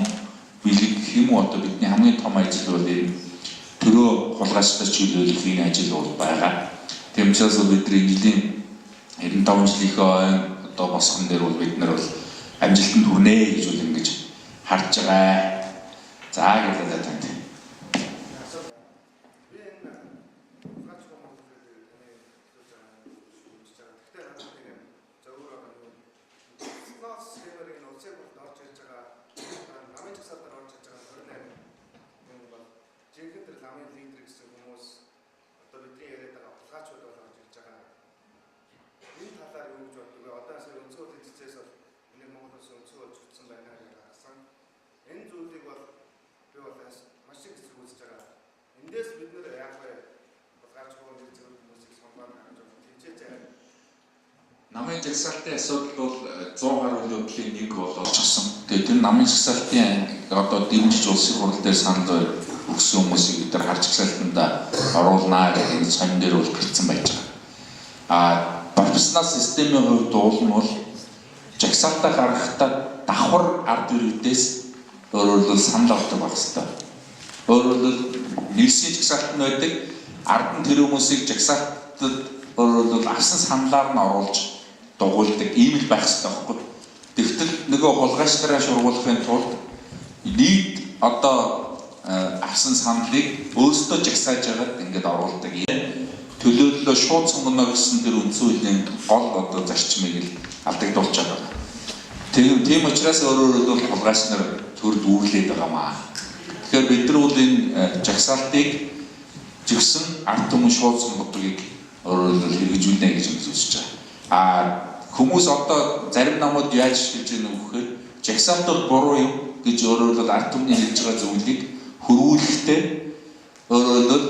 бэлэг гэх юм уу одоо бидний хамгийн том ажил бол энэ төрөө хулгайчдаар чиглүүлэх энэ ажил бол байгаа. Тийм учраас бидний жилийн 95 жилийнхээ ой одоо босгон дээр бол бид нар бол амжилтанд хүрнэ гэж бол ингэж харж байгаа. За гэдэг танд. Намын жагсаалтын асуудал бол 100 гаруй хөдөлгөөний нэг болчихсон. Тэгээд тэр намын жагсаалтын одоо дэмжиж улсын хурал дээр санал өгсөн хүмүүсийг бид нар харж жагсаалтанда оруулнаа гэдэг сонин дээр бол гарцсан байж байгаа. Профессионал системийн хувьд бол жагсаалтаа гаргахдаа давхар ард иргэдээс өөрөөр санал авдаг байх хэрэгтэй. Өөрөөр нийслэлийн жагсаалт нь байдаг. Ард нь тэр хүмүүсийг жагсаалтад өөрөөр авсан саналаар нь оруулж дугуйлдаг ийм л байх хэрэгтэй байхгүй. Тэгтэл нөгөө хулгайчдаараа шургуулахын тулд нийт одоо авсан саналыг өөрсдөө жагсааж байгаад ингээд оруулдаг. Төлөөллөө шууд сонгоно гэсэн тэр үндсэн хуулийн гол одоо зарчмыг л алдагдуулж байгаа. Тийм учраас өөрөөр хэлбэл хулгайч нар төрд үүрлээд байгаа маа. Тэгэхээр бид нар бол энэ жагсаалтыг жигсэн ард түмэн шууд сонгодгийг өөрөөр хэрэгжүүлнэ гэж үзэж байгаа. Хүмүүс одоо зарим намууд яаж хэлж байгаа вэ гэхээр жагсаалт бол буруу юм гэж өөрөөр ард түмний хэлж байгаа зүйлийг хөрвүүлэхдээ өөрөөр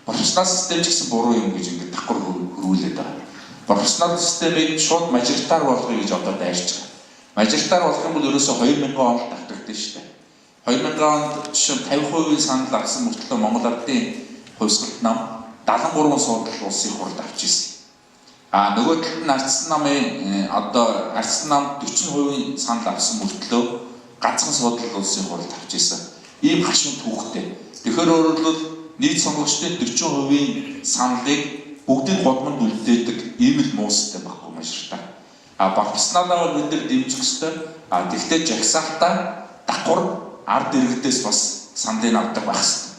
профессионал систем ч гэсэн буруу юм гэж ингээд давхар хөрвүүлээд байгаа. Профессионал системийг шууд мажоритар болгоё гэж одоо дайрч байгаа. Мажоритар болох юм бол ерөөсөө 2000 онд давтагдсан шүү дээ. 2000 онд жишээ 50% санал авсан мөртлөө Монгол ардын хувьсгалт нам 73 суудлал улсын хурд авч ирсэн. Нөгөө талд нь ардсан намын одоо ардсан нам 40% санал авсан мөртлөө ганцхан суудлал улсын хурд авч ирсэн. Ийм хашин түүхтэй. Тэгэхээр өөрөлдвөл нийт сонгогчдын 40% саналыг бүгдийг годмонд үлдээдэг ийм л муустай байхгүй мажоритар. Профессионалаа бид нар дэмжих ёстой. Тэгвэл жагсаалтаа давхар ард иргэдээс бас саналыг авдаг байх ёстой.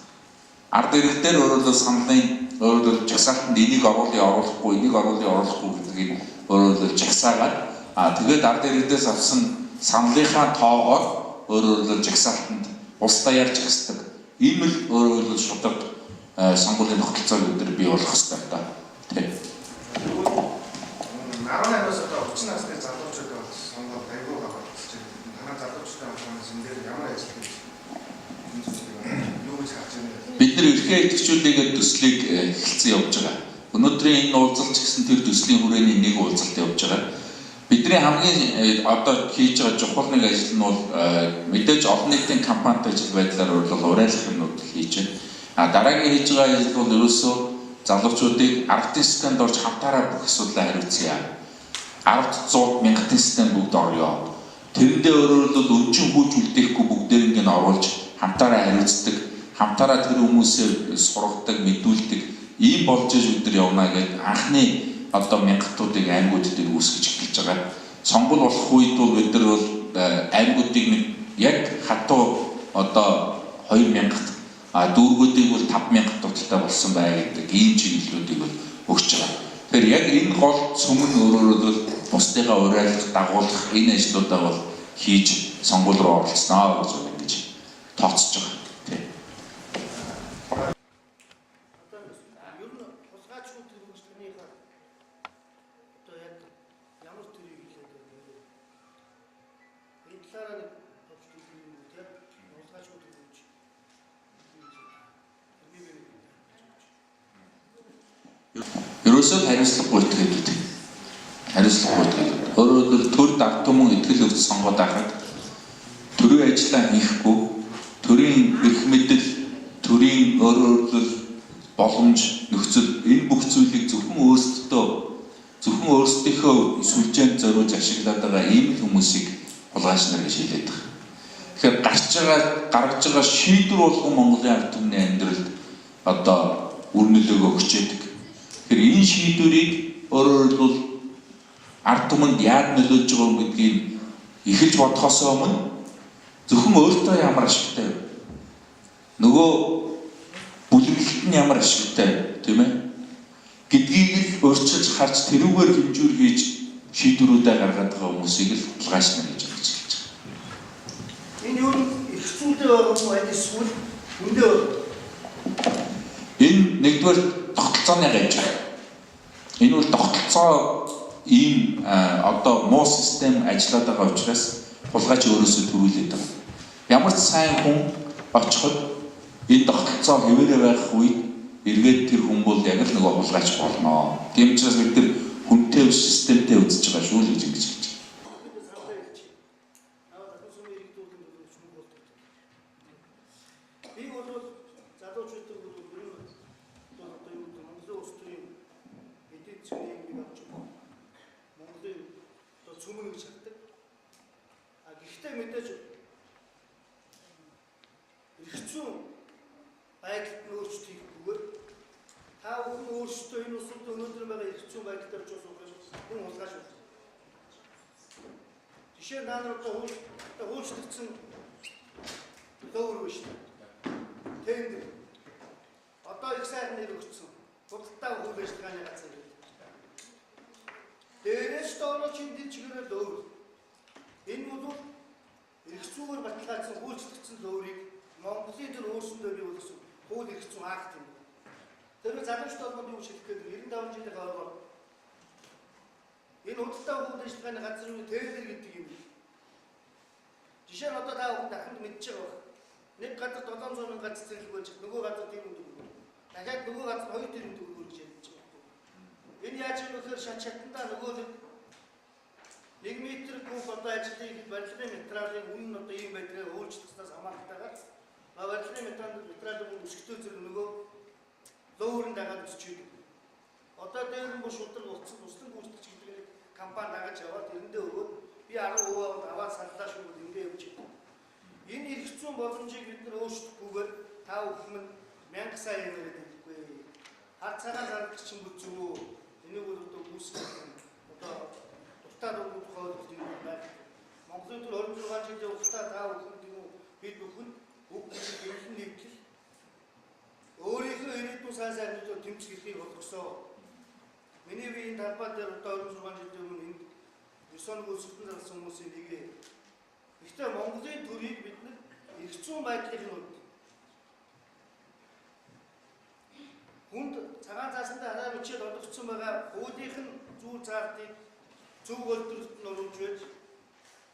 Ард иргэдээр өөрөлдвөл саналын өөрөөр жагсаалтанд энийг оруулахгүй гэдгийг өөрөөр жагсаагаад тэгээд ард иргэдээс авсан саналынхаа тоогоор өөрөөр жагсаалтанд улс даяар жагсдаг. Ийм л өөрөөр шударга сонгуулийн тогтолцоог өдөр бий болох хэрэгтэй та. Тийм. 18-аас одоо 30 насны залуучууд сонгоод аягүй байгаа болчихж байна. Танай залуучуудын хамгаалсан зэн дээр ямар ажил хийж юу гэж харж байна? Бид нар эрхээ идэвхжүүлээгээд төслийг эхэлсэн явж байгаа. Өнөөдрийн энэ уулзалт ч гэсэн тэр төслийн хүрээний нэг уулзалт явж байгаа. Бидний хамгийн одоо хийж байгаа чухал нэг ажил нь бол мэдээж олон нийтийн кампанит ажил байдлаар уриалгах юмнууд хийж байна. Дараагийн хийж байгаа ажил бол ерөөсөө залуучуудыг аргатын системд орж хамтаараа бүх асуудлаа хариуцъя. 10-100 мянган систем бүгд орё. Тэрэндээ өөрөөр хэлбэл өнчин хүүж үлдээхгүй бүгдээр ингэ оруулж хамтаараа хариуцдаг, хамтаараа тэр хүмүүсээ сургадаг, мэдүүлдэг ийм болж бид нар явна гэдэг анхны одоо мянгатуудыг аймагуд дээр үүсгэж эхэлж байгаа. Сонгол болох үед бол бид нар бол аймагуудыг яг хатуу одоо 2000-т дүүргүүдийг бол 5000 туталтай болсон бай гэдэг ийм чиглэлүүдийг бол өгч байгаа. Тэгэхээр яг энэ гол сүмэн өөрөөр бол бусдыгаа уриалгах, дагуулах энэ ажлуудаа бол хийж сонгол руу оролцсноо гэж ингэж тооцож байгаа. Тийм. Ер нь хулгайчгүй төрөлжлөгнийхээ одоо яг ямар төрийг хэлээд байна. Энэ талаараа нэг товчтой юм уу тийм хулгайчгүй төрөлж. Ерөөсөө хариуцлагагүй итгэдэг. Хариуцлагагүй итгэдэг. Өөрөөр төр дард түмэн итгэл өгч сонгоод байхад төрийн ажиллаа хийхгүй, төрийн эрх мэдэл, төрийн өөрөөр боломж, нөхцөл энэ бүх зүйлийг зөвхөн өөрсдийнхөө сүлжээнд зориулж ашиглаад байгаа ийм хүмүүсийг хулгайч нар гэж хэлээд байгаа. Тэгэхээр гаргаж байгаа шийдвэр болгон Монголын ард түмний амьдралд одоо үр нөлөөгөө өгч яадаг. Тэгэхээр энэ шийдвэрийг өөрөөр хэлбэл ард түмэнд яаж нөлөөлж байгаа юм гэдгийг эхэлж бодохоос өмнө зөвхөн өөртөө ямар ашигтай вэ? Нөгөө бүлэглэлт нь ямар ашигтай, тийм ээ? Гэдгийг л өөрчилж харж тэрүүгээр хэмжүүр хийж шийдвэрүүдээ гаргаад байгаа хүмүүсийг л хулгайч нар гэж хэлж байгаа. Энэ юу их зүйлтэй байгаа юм уу? Эсвэл үндэ Энэ нэгдүгээр тогтолцооны гажиг. Энэ бол тогтолцоо ийм одоо муу систем ажиллаад байгаа учраас хулгайч өөрөөсөө төрүүлээд байгаа. Ямар ч сайн хүн очиход энэ тогтолцоо хэвээрээ байх үед эргээд тэр хүн бол яг л нөгөө хулгайч болно. Тийм учраас бид тэр хүнтэй системтэй үзэж байгаа шүү л гэж хэлж байна. Гэхдээ мэдээж эрхцүү байдалд нь өөрчлөлт хийхгүйгээр та бүхэн өөрсдөө энэ усад өнөөдөр байгаа эрхцүү байдал дээр ч хүн хулгайч байна. Жишээ нь нар одоо хуулчлагдсан дөөр биш үү? Тэнд одоо их сайхан нэр өгсөн. Худалдаа үйл ажиллагааны газар. Дээрээс доороо чинь чигээр дөөр. Энэ бол эрхцүүгээр баталгаажсан хуулчлагдсан дөөрийг Монголын төр өөрсөндөө бий болгосон хууль эрхцүү акт юм. Тэр залуучууд болгонд юу шилжих гээд 95 жилийн хойгоор энэ худалдаа үйл ажиллагааны газрын тэлэр гэдэг юм. Жишээ нь одоо та бүхэн дахинд мэдж байгаа. Нэг газар 700 мянган цэцэрлэг болж нөгөө газар тийм юм дүү. Дахиад нөгөө газар 2 тэрбум төгрөгөөр гэж ярьж байгаа. Энэ яаж юм гэхээр шат шатандаа нөгөө 1 метр куб одоо ажиллах барилгын материалын үнэ нь одоо ийм байдлаар өөрчлөгдснөөс хамаалтайгаар барилгын материалын өсөлтөө зэрэг нөгөө лөөрн дагаад өсч идэг. Одоо дээр нь шудраг уцсан туслан гүйцэтгэж гэдэг компани дагаж яваад тэрэндээ өгөөд би 10% аваад саллаа шүү гэж ингэ явж идэг. Энэ эрх зүйн боломжийг бид нар өөрчлөхгүйгээр та бүхэн 1000 сая яриад байхгүй. Хар цагаан зарлагч чинь зүрөө энийг бол одоо үүсгэх одоо дуртай тохиолдолд юм байна. Монголын төр 26 жилийн хугацаанд та бүхэн бид бүхэн үг гэж гэрэлэн нэгтгэл өөрийнхөө ирээдүйн сайн сайнуудад тэмцэх эрхийг олгосон. Миний би энэ талбай дээр одоо 26 жилийн өмнө энэ 9 хоног үлсэлтэн зарсан хүмүүсийн нэг. Гэхдээ Монголын төрийг бид нэг эрх зүйн байдлыг нь үлдээ. Хүнд цагаан цаасандаа хараа бичээд олгогдсон байгаа хуулийнх нь зүүр заалтыг зөв үйлдвэрлэлд нь оруулж байж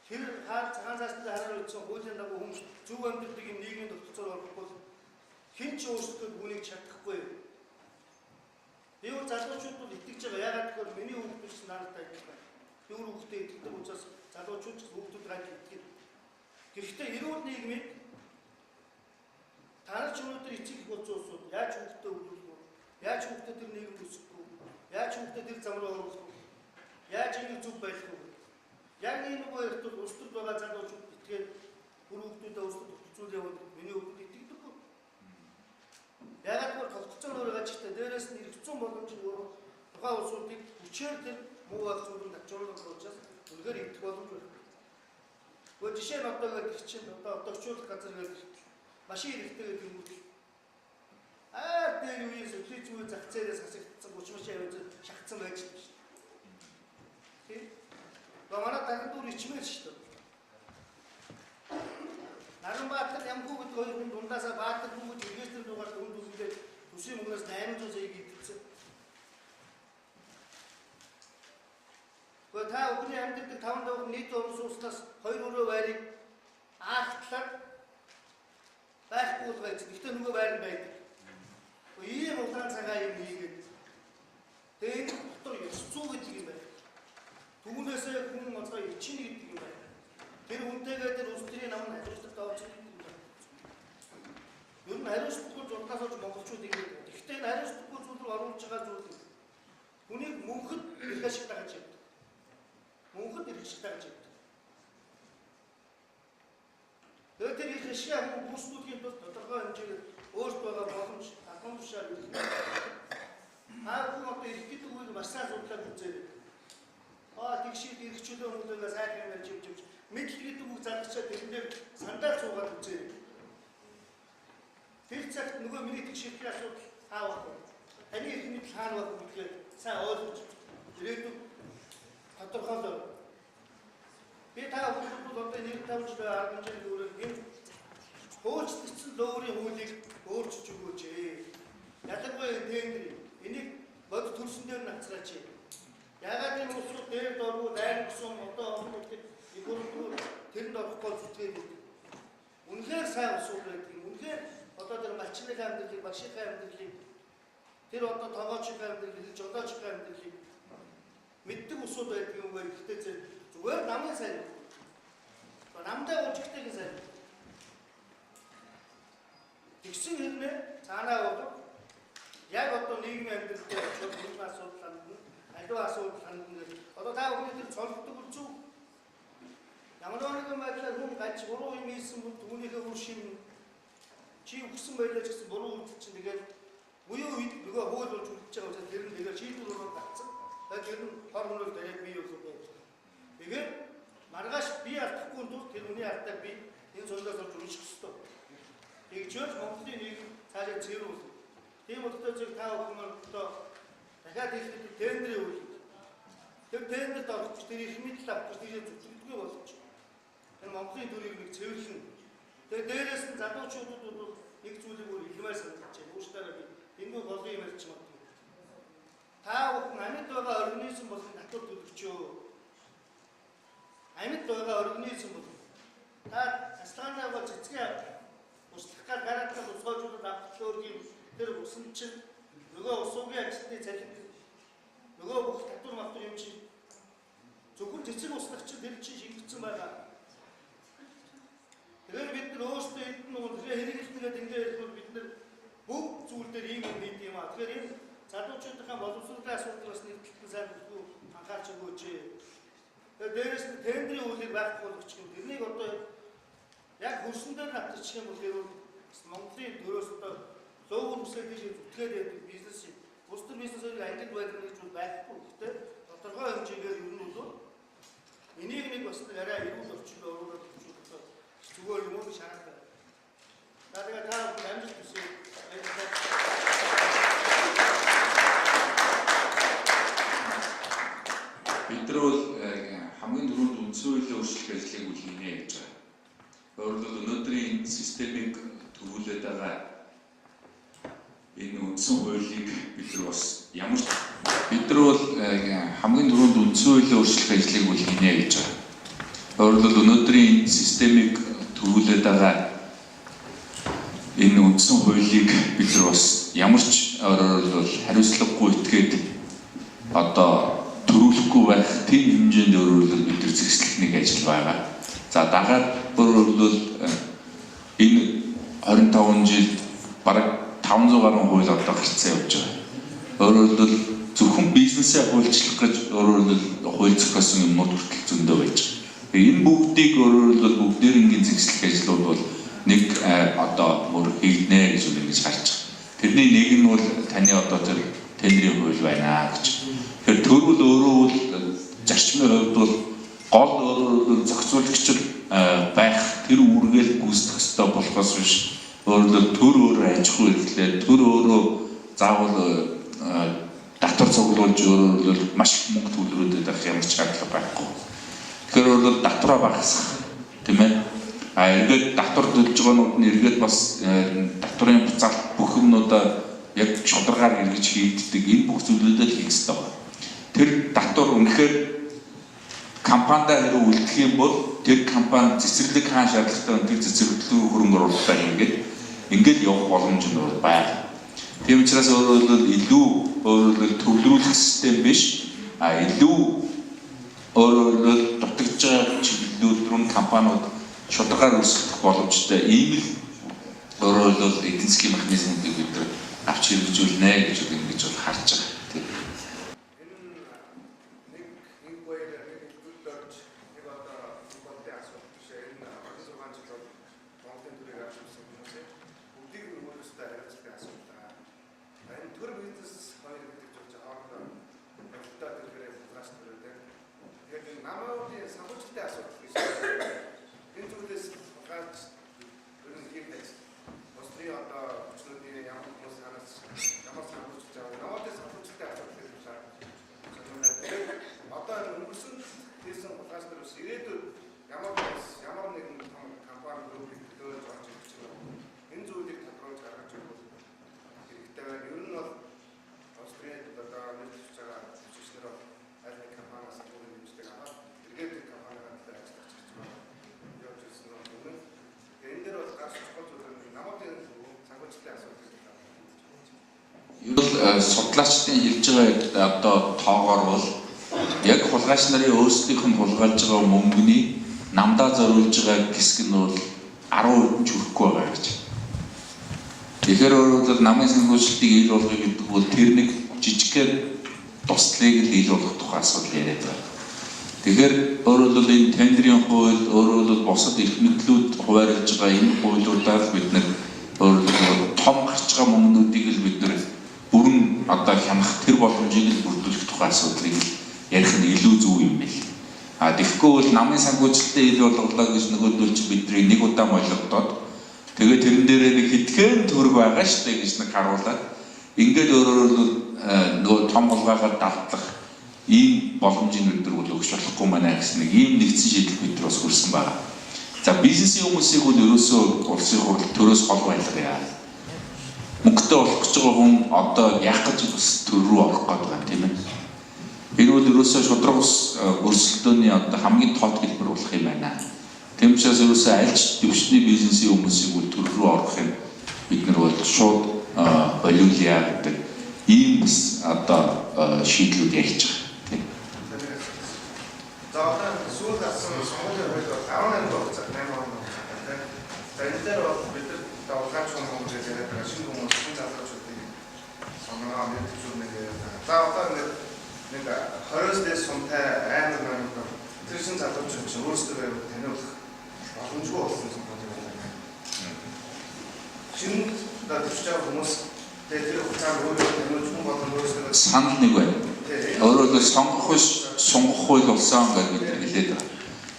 тэр цагаан цаасандаа хараа бичсэн хуулийн дагуу хүн зөв амьдралыг юм нийгмийн тогтолцоор олгохгүй хэн ч өөрсдөө үүнийг чадахгүй. Би өөр залуучууд бол итгэж байгаа. Яагаад гэвэл миний хүүхдүүд ч надад итгэж байна. Би өөр хүүхдээ итгэдэг учраас залуучууд ч хүүхдүүд радио итгэдэг. Гэхдээ эрүүл нийгмийг танарч өнөөдөр эцэг их болцоосууд яаж хүүхдээ өвлөх вэ? Яаж хүүхдээ тэр нийгэм өсгөх вэ? Яаж хүүхдээ тэр зам руу оруулах вэ? Яаж ингэ зүг байх вэ? Яг энэ нөгөө эрт бол өсөлт байгаа залуучууд итгээд бүр хүүхдүүдээ өсөлт хөтөлцүүл яваад миний хүүхдүүд итгэдэг. Яагаад гэвэл тогтцоон өөрөө гажигтай дээрээс нь эрх зүйн боломжийг өөрөө тухайн улсуудыг хүчээр тэр муу байх зүйлүүд авчруулах учраас үнэхээр идэх боломж байна. Гэхдээ жишээ нь одоо гэдэг чинь одоо орчуулах газар гэдэг машин хэрэгтэй гэдэг юм уу? Дээр үеэс өглөө зүүн зах зээлээс хасагдсан 30 машин аваад шахацсан байж байна шүү дээ. Тийм. Манай дахин дүүр ичмээр шүү дээ. Наранбаатар Ямхүү гэдэг хоёр хүн дундаасаа Баатар хүн гэж регистр дугаар дүнд үзүүлээд төсвийн мөнгнөөс 800 сая идэлцэн. Гэхдээ та өвгний амьддаг 5 давхар нийт орон сууснаас 2 өрөө байрыг аахтлаар байхгүй байж. Гэхдээ нөгөө байр нь байдаг. Ийм улаан цагаан юм хийгээд тэгээд дотор ёс зүй гэдэг юм байна. Түүнээсээ хүн одоо ичнэ гэдэг юм байна. Тэр үнтэйгээ тэр улс төрийн намын хариуцлага тавьж байгаа юм байна. Ер нь хариуцлагагүй зургаас олж монголчууд ингэж байна. Гэхдээ энэ хариуцлагагүй зүйл рүү оруулж байгаа зүйл хүнийг мөнхөд эрх ашиг тагж явдаг. Мөнхөд эрх ашиг тагж явдаг. Тэгээд тэр эрх ашиг хүн бүсгүүдийн тулд тодорхой хэмжээгээр өөртөө байгаа боломж албан тушаал үүсгэж байна. Хүн одоо эрх гэдэг үгийг маш сайн судлаад үзээрэй. Тэгшид эрх чөлөө хүмүүсээс сайхан ярьж явж мэдл гэдэг үг зарчаад тэрэн дээр сандаар суугаад үзээрэй. Тэр цагт нөгөө миний тэгшидний асуудал аавах. Таны эрх мэдл хаана байх вэ гэхээр сайн ойлгож ирээдүйд тодорхойлоо. Би та бүхэнд одоо 1-5 жил арга хэмжээний өөрөөр энэ өөрчлөгдсөн лоурийн хуулийг өөрчилж өгөөч. Ялангуяа тендер энийг бод төрсөн дээр нацраач. Яагаад энэ улсууд дээр доргуу дайр гүсэн одоо хүмүүс их хөрөнгө тэрэнд орохгүй зүтгээд байдаг. Үнэхээр сайн улсууд байдаг. Үнэхээр одоо тэр малчны амьдралыг, багшийн амьдралыг тэр одоо тоогоочийн амьдралыг, жолоочийн амьдралыг мэддэг улсууд байдаг юм байна. Гэхдээ зүгээр намын сайн. Намдаа уулзахтайг сайн. Тэгсэн хэрнээ цаанаа бол яг одоо нийгмийн амьдрал дээр чөлөөт асуудал хандна. Аливаа асуудал хандна. Одоо та бүхэн тэр цолгодог үлзүү. Ямар нэгэн байдлаар хүн гаж буруу юм хийсэн бол түүнийхээ үр шим чи өгсөн байлаа ч гэсэн буруу үлдчих чинь тэгээд буюу үед нөгөө хууль болж үлдчихэж байгаа учраас тэр нь тэгээд шийдвэр болоод гацсан. Тэгээд тэр нь хор хөнөөр дараад бий болов байж. Тэгээд маргааш би алдахгүй тул тэр хүний алдаа би энэ цолгоос олж унших ёстой. Тэгжээж Монголын нийгэм цаашаа цэвэрлэх. Тийм болохоор зөв та бүхэн одоо дахиад хэлэхэд тендерийн үйл. Тэр тендерт орох тэр их мэдл авах тийш зүтгэдэггүй болчих. Энэ Монголын төрийг нэг цэвэрлэн. Тэгээд дээрээс нь залуучуудад бол нэг зүйлийг өөр илмээр санагдаж байна. Өөртөө би энэ болгон юм ярьж магадгүй. Та бүхэн амьд байгаа организм болон татвар төлөгчөө. Амьд байгаа организм бол та аслаанаа цэцгээ устгахаар гараадах усгойжуудад автлуургийн тэр усан чинь нөгөө усуугийн ажилтны цалин нөгөө бүх татвар мартар юм чинь зөвхөн цэцэг устгах чинь тэр чинь шийдэгдсэн байгаа. Тэгэхээр бид нар өөрсдөө эдэн нөгөө хэрэглэнгээд ингээд бид нар бүх зүйл дээр ийм юм хийх юм аа. Тэгэхээр энэ залуучуудынхаа боловсролын асуудлаас нэгдэлтэн сайн бүхүү анхаарч өгөөч. Тэгээд дээрээс нь тендерийн үйлийг байхгүй болгочих юм. Тэрнийг одоо яг хөрсөн дээр натчих юм бол хэрвээ Монголын төрөөс одоо лоур үсээ тийш зүтгээд байдаг бизнес юм. Бус төр бизнесээр ангид байдаг гэж байхгүй. Гэхдээ тодорхой хэмжээгээр ер нь бол энийг нэг бас арай эрүүл орчинд оруулаад өгчүүл зүгээр юм уу шаардлага. Тэгээд та амжилт хүсье. системийг төрүүлээд байгаа энэ үндсэн хуулийг бид нар бас ямар ч бид нар бол хамгийн түрүүнд үндсэн хуулийн өөрчлөх ажлыг бол хийнэ гэж байна. Өөрөлдөл өнөөдрийн энэ системийг төрүүлээд байгаа энэ үндсэн хуулийг бид нар бас ямар ч өөрөлдөл хариуцлагагүй итгээд одоо төрүүлэхгүй байх тийм хэмжээнд өөрөлдөл бид нар зэгслэх нэг ажил байгаа. За дагаад өөрөлдөл энэ 25 жилд бараг 500 гаруй хууль одоо гарцсан явж байгаа. Өөрөөр хэлбэл зөвхөн бизнесээ хуульчлах гэж өөрөөр хууль зохиосон юмнууд хүртэл зөндөө байж байгаа. Энэ бүгдийг өөрөөр хэлбэл бүгдээр ингийн зэгслэх ажлууд бол нэг одоо бүр хийгнэ гэж ингэж харж байгаа. Тэрний нэг нь бол таны одоо тэр тендерийн хууль байна гэж. Тэгэхээр төрөл өөрөө бол зарчмын хувьд бол гол өөрөөр зохицуулагч байх тэр үүргээл гүйцэтгэх ёстой болохоос биш өөрөлдөл төр өөрөө аж ахуй эрхлээд төр өөрөө заавал татвар цуглуулж өөрөлдөл маш их мөнгө төлрөөдөд байх ямар ч шаардлага байхгүй. Тэгэхээр өөрөлдөл татвараа багасгах тийм ээ. Эргээд татвар төлж байгаанууд нь эргээд бас татварын буцаалт бүх юмнуудаа яг шударгаар эргэж хийгддэг энэ бүх зүйлүүдэд хийх ёстой байна. Тэр татвар үнэхээр компанидаа хэрэг үлдэх юм бол тэр компани цэцэрлэг хаан шаардлагатай тэр цэцэрлэг хөрөнгө оруулалтаа ингээд явах боломж нь байна. Тийм учраас өөрөөр илүү өөрөөр төвлөрүүлэх систем биш, илүү өөрөөр дутагдж байгаа чиглэлүүд рүү компаниуд шударгаар үүсгэх боломжтой ийм л өөрөөр эдийн засгийн механизмуудыг бид нар авч хэрэгжүүлнэ гэж ингэж бол харж байгаа. Судлаачдын хэлж байгаа одоо тоогоор бол яг хулгайч нарын өөрсдийнх нь хулгайлж байгаа мөнгөний намдаа зориулж байгаа хэсэг нь бол 10% хүрхгүй байгаа гэж. Тэгэхээр өөрөөр намын санхүүжилтийг ил болгох гэдэг бол тэр нэг жижигхэн туслыг л ил болгох тухай асуудал яриад байна. Тэгэхээр өөрөөр энэ тендерийн хууль өөрөөр бусад эрх мэдлүүд хуваарлж байгаа энэ хуулиудаар бид нэг өөрөөр том гарч байгаа мөнгнүүдийг л бид нар бүрэн одоо хямах тэр боломжийг л бүрдүүлэх тухай асуудлыг ярих нь илүү зөв юм байл. Тэгэхгүй бол намын санхүүжилттэй ил болголоо гэж нөгөөдөлж бидний нэг удаа болгодоод тэгээд тэрэн дээрээ нэг хэдхэн төгрөг байгаа шүү дээ гэж нэг харуулаад ингээд өөрөөр нөгөө том хулгайгаар давтлах ийм боломжийг бид нар өгч болохгүй маа гэсэн нэг ийм нэгдсэн шийдэл бид нар бас хүрсэн байна. За бизнесийн хүмүүсийг бол ерөөсөө улсын хурал төрөөс хол байлгая. Мөнгөтэй болох гэж байгаа хүн одоо яах гэж бас төр рүү орох гэдэг юм тийм ээ. Энэ бол ерөөсөө шудраг ус өрсөлдөөний одоо хамгийн тод хэлбэр болох юм байна. Тийм учраас ерөөсөө аль ч төвчний бизнесийн хүмүүсийг бол төр рүү орох юм бид нар бол шууд болиулъя гэдэг ийм бас одоо шийдлүүд ярьж байгаа тийм. За одоо сүүл гарсан сонгуулийн хууль бол 18 дугаар 8 он байна. За энэ дээр бол бид нар улгач хүмүүс яриад байгаа шинэ хүмүүс шинэ залуучуудыг сонгоо мэдчихүүлнэ гэдэг. За одоо нэг 20-с дээш сумтай аймаг маань тэр шинэ залуучууд чинь өөрсдөө таниулах боломжгүй болсон юм байна. Шинэ төвчж байгаа хүмүүс тэр хугацаанд өөрөө таниулж хүн болон өөрсдөө санал нэг байна. Өөрөөр сонгох хууль болсон гэж бид хэлээд байгаа.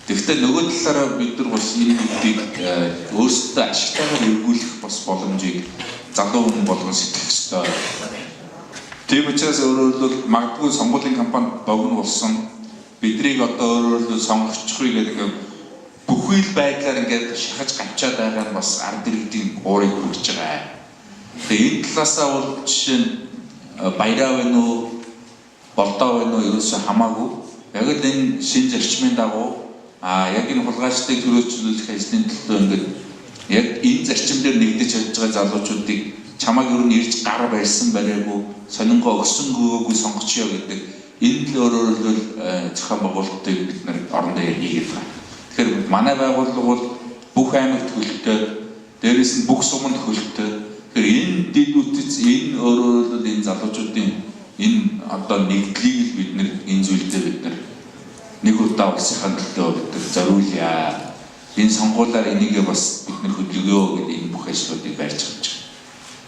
Тэгэхдээ нөгөө талаараа бид нар бас энэ бүгдийг өөрсдөө ашигтайгаар эргүүлэх бас боломжийг залуу хүн болгон сэтгэх ёстой. Тийм учраас өөрөөр магадгүй сонгуулийн кампани богино болсон биднийг одоо өөрөөр сонгогчхыг гэдэг бүхий л байдлаар ингээд шахаж гавчаад байгаа нь бас ард иргэдийн уурыг хүргэж байгаа. Тэгээ энэ талаасаа бол жишээ нь баяраа байна уу, болдоо байна уу ерөөсөө хамаагүй. Яг л энэ шинэ зарчмын дагуу яг энэ хулгайчдыг төрөөчлүүлэх ажлын төлөө ингээд яг энэ зарчим дээр нэгдэж явж байгаа залуучуудыг чамайг юу нэрж гар барьсан барайгүй, сонингоо өгсөн гөөгөө сонгочихё гэдэг энэ л өөрөөр зохион байгуулалтыг бид нар орондоо хийгээд байгаа. Тэгэхээр манай байгууллага бол бүх аймагт хөлтөө, дээрээс нь бүх суманд хөлтөө. Тэгэхээр энэ дэдүүтэц энэ өөрөөр энэ залуучуудын энэ одоо нэгдлийг л бид нар энэ зүйлдээ бид нар нэг удаа улсынхаа төлөө бид нар зориулъя. Энэ сонгуулиар энийгээ бас бид нар хөдөлгөё гэдэг энэ бүх ажлуудыг барьж авч байгаа.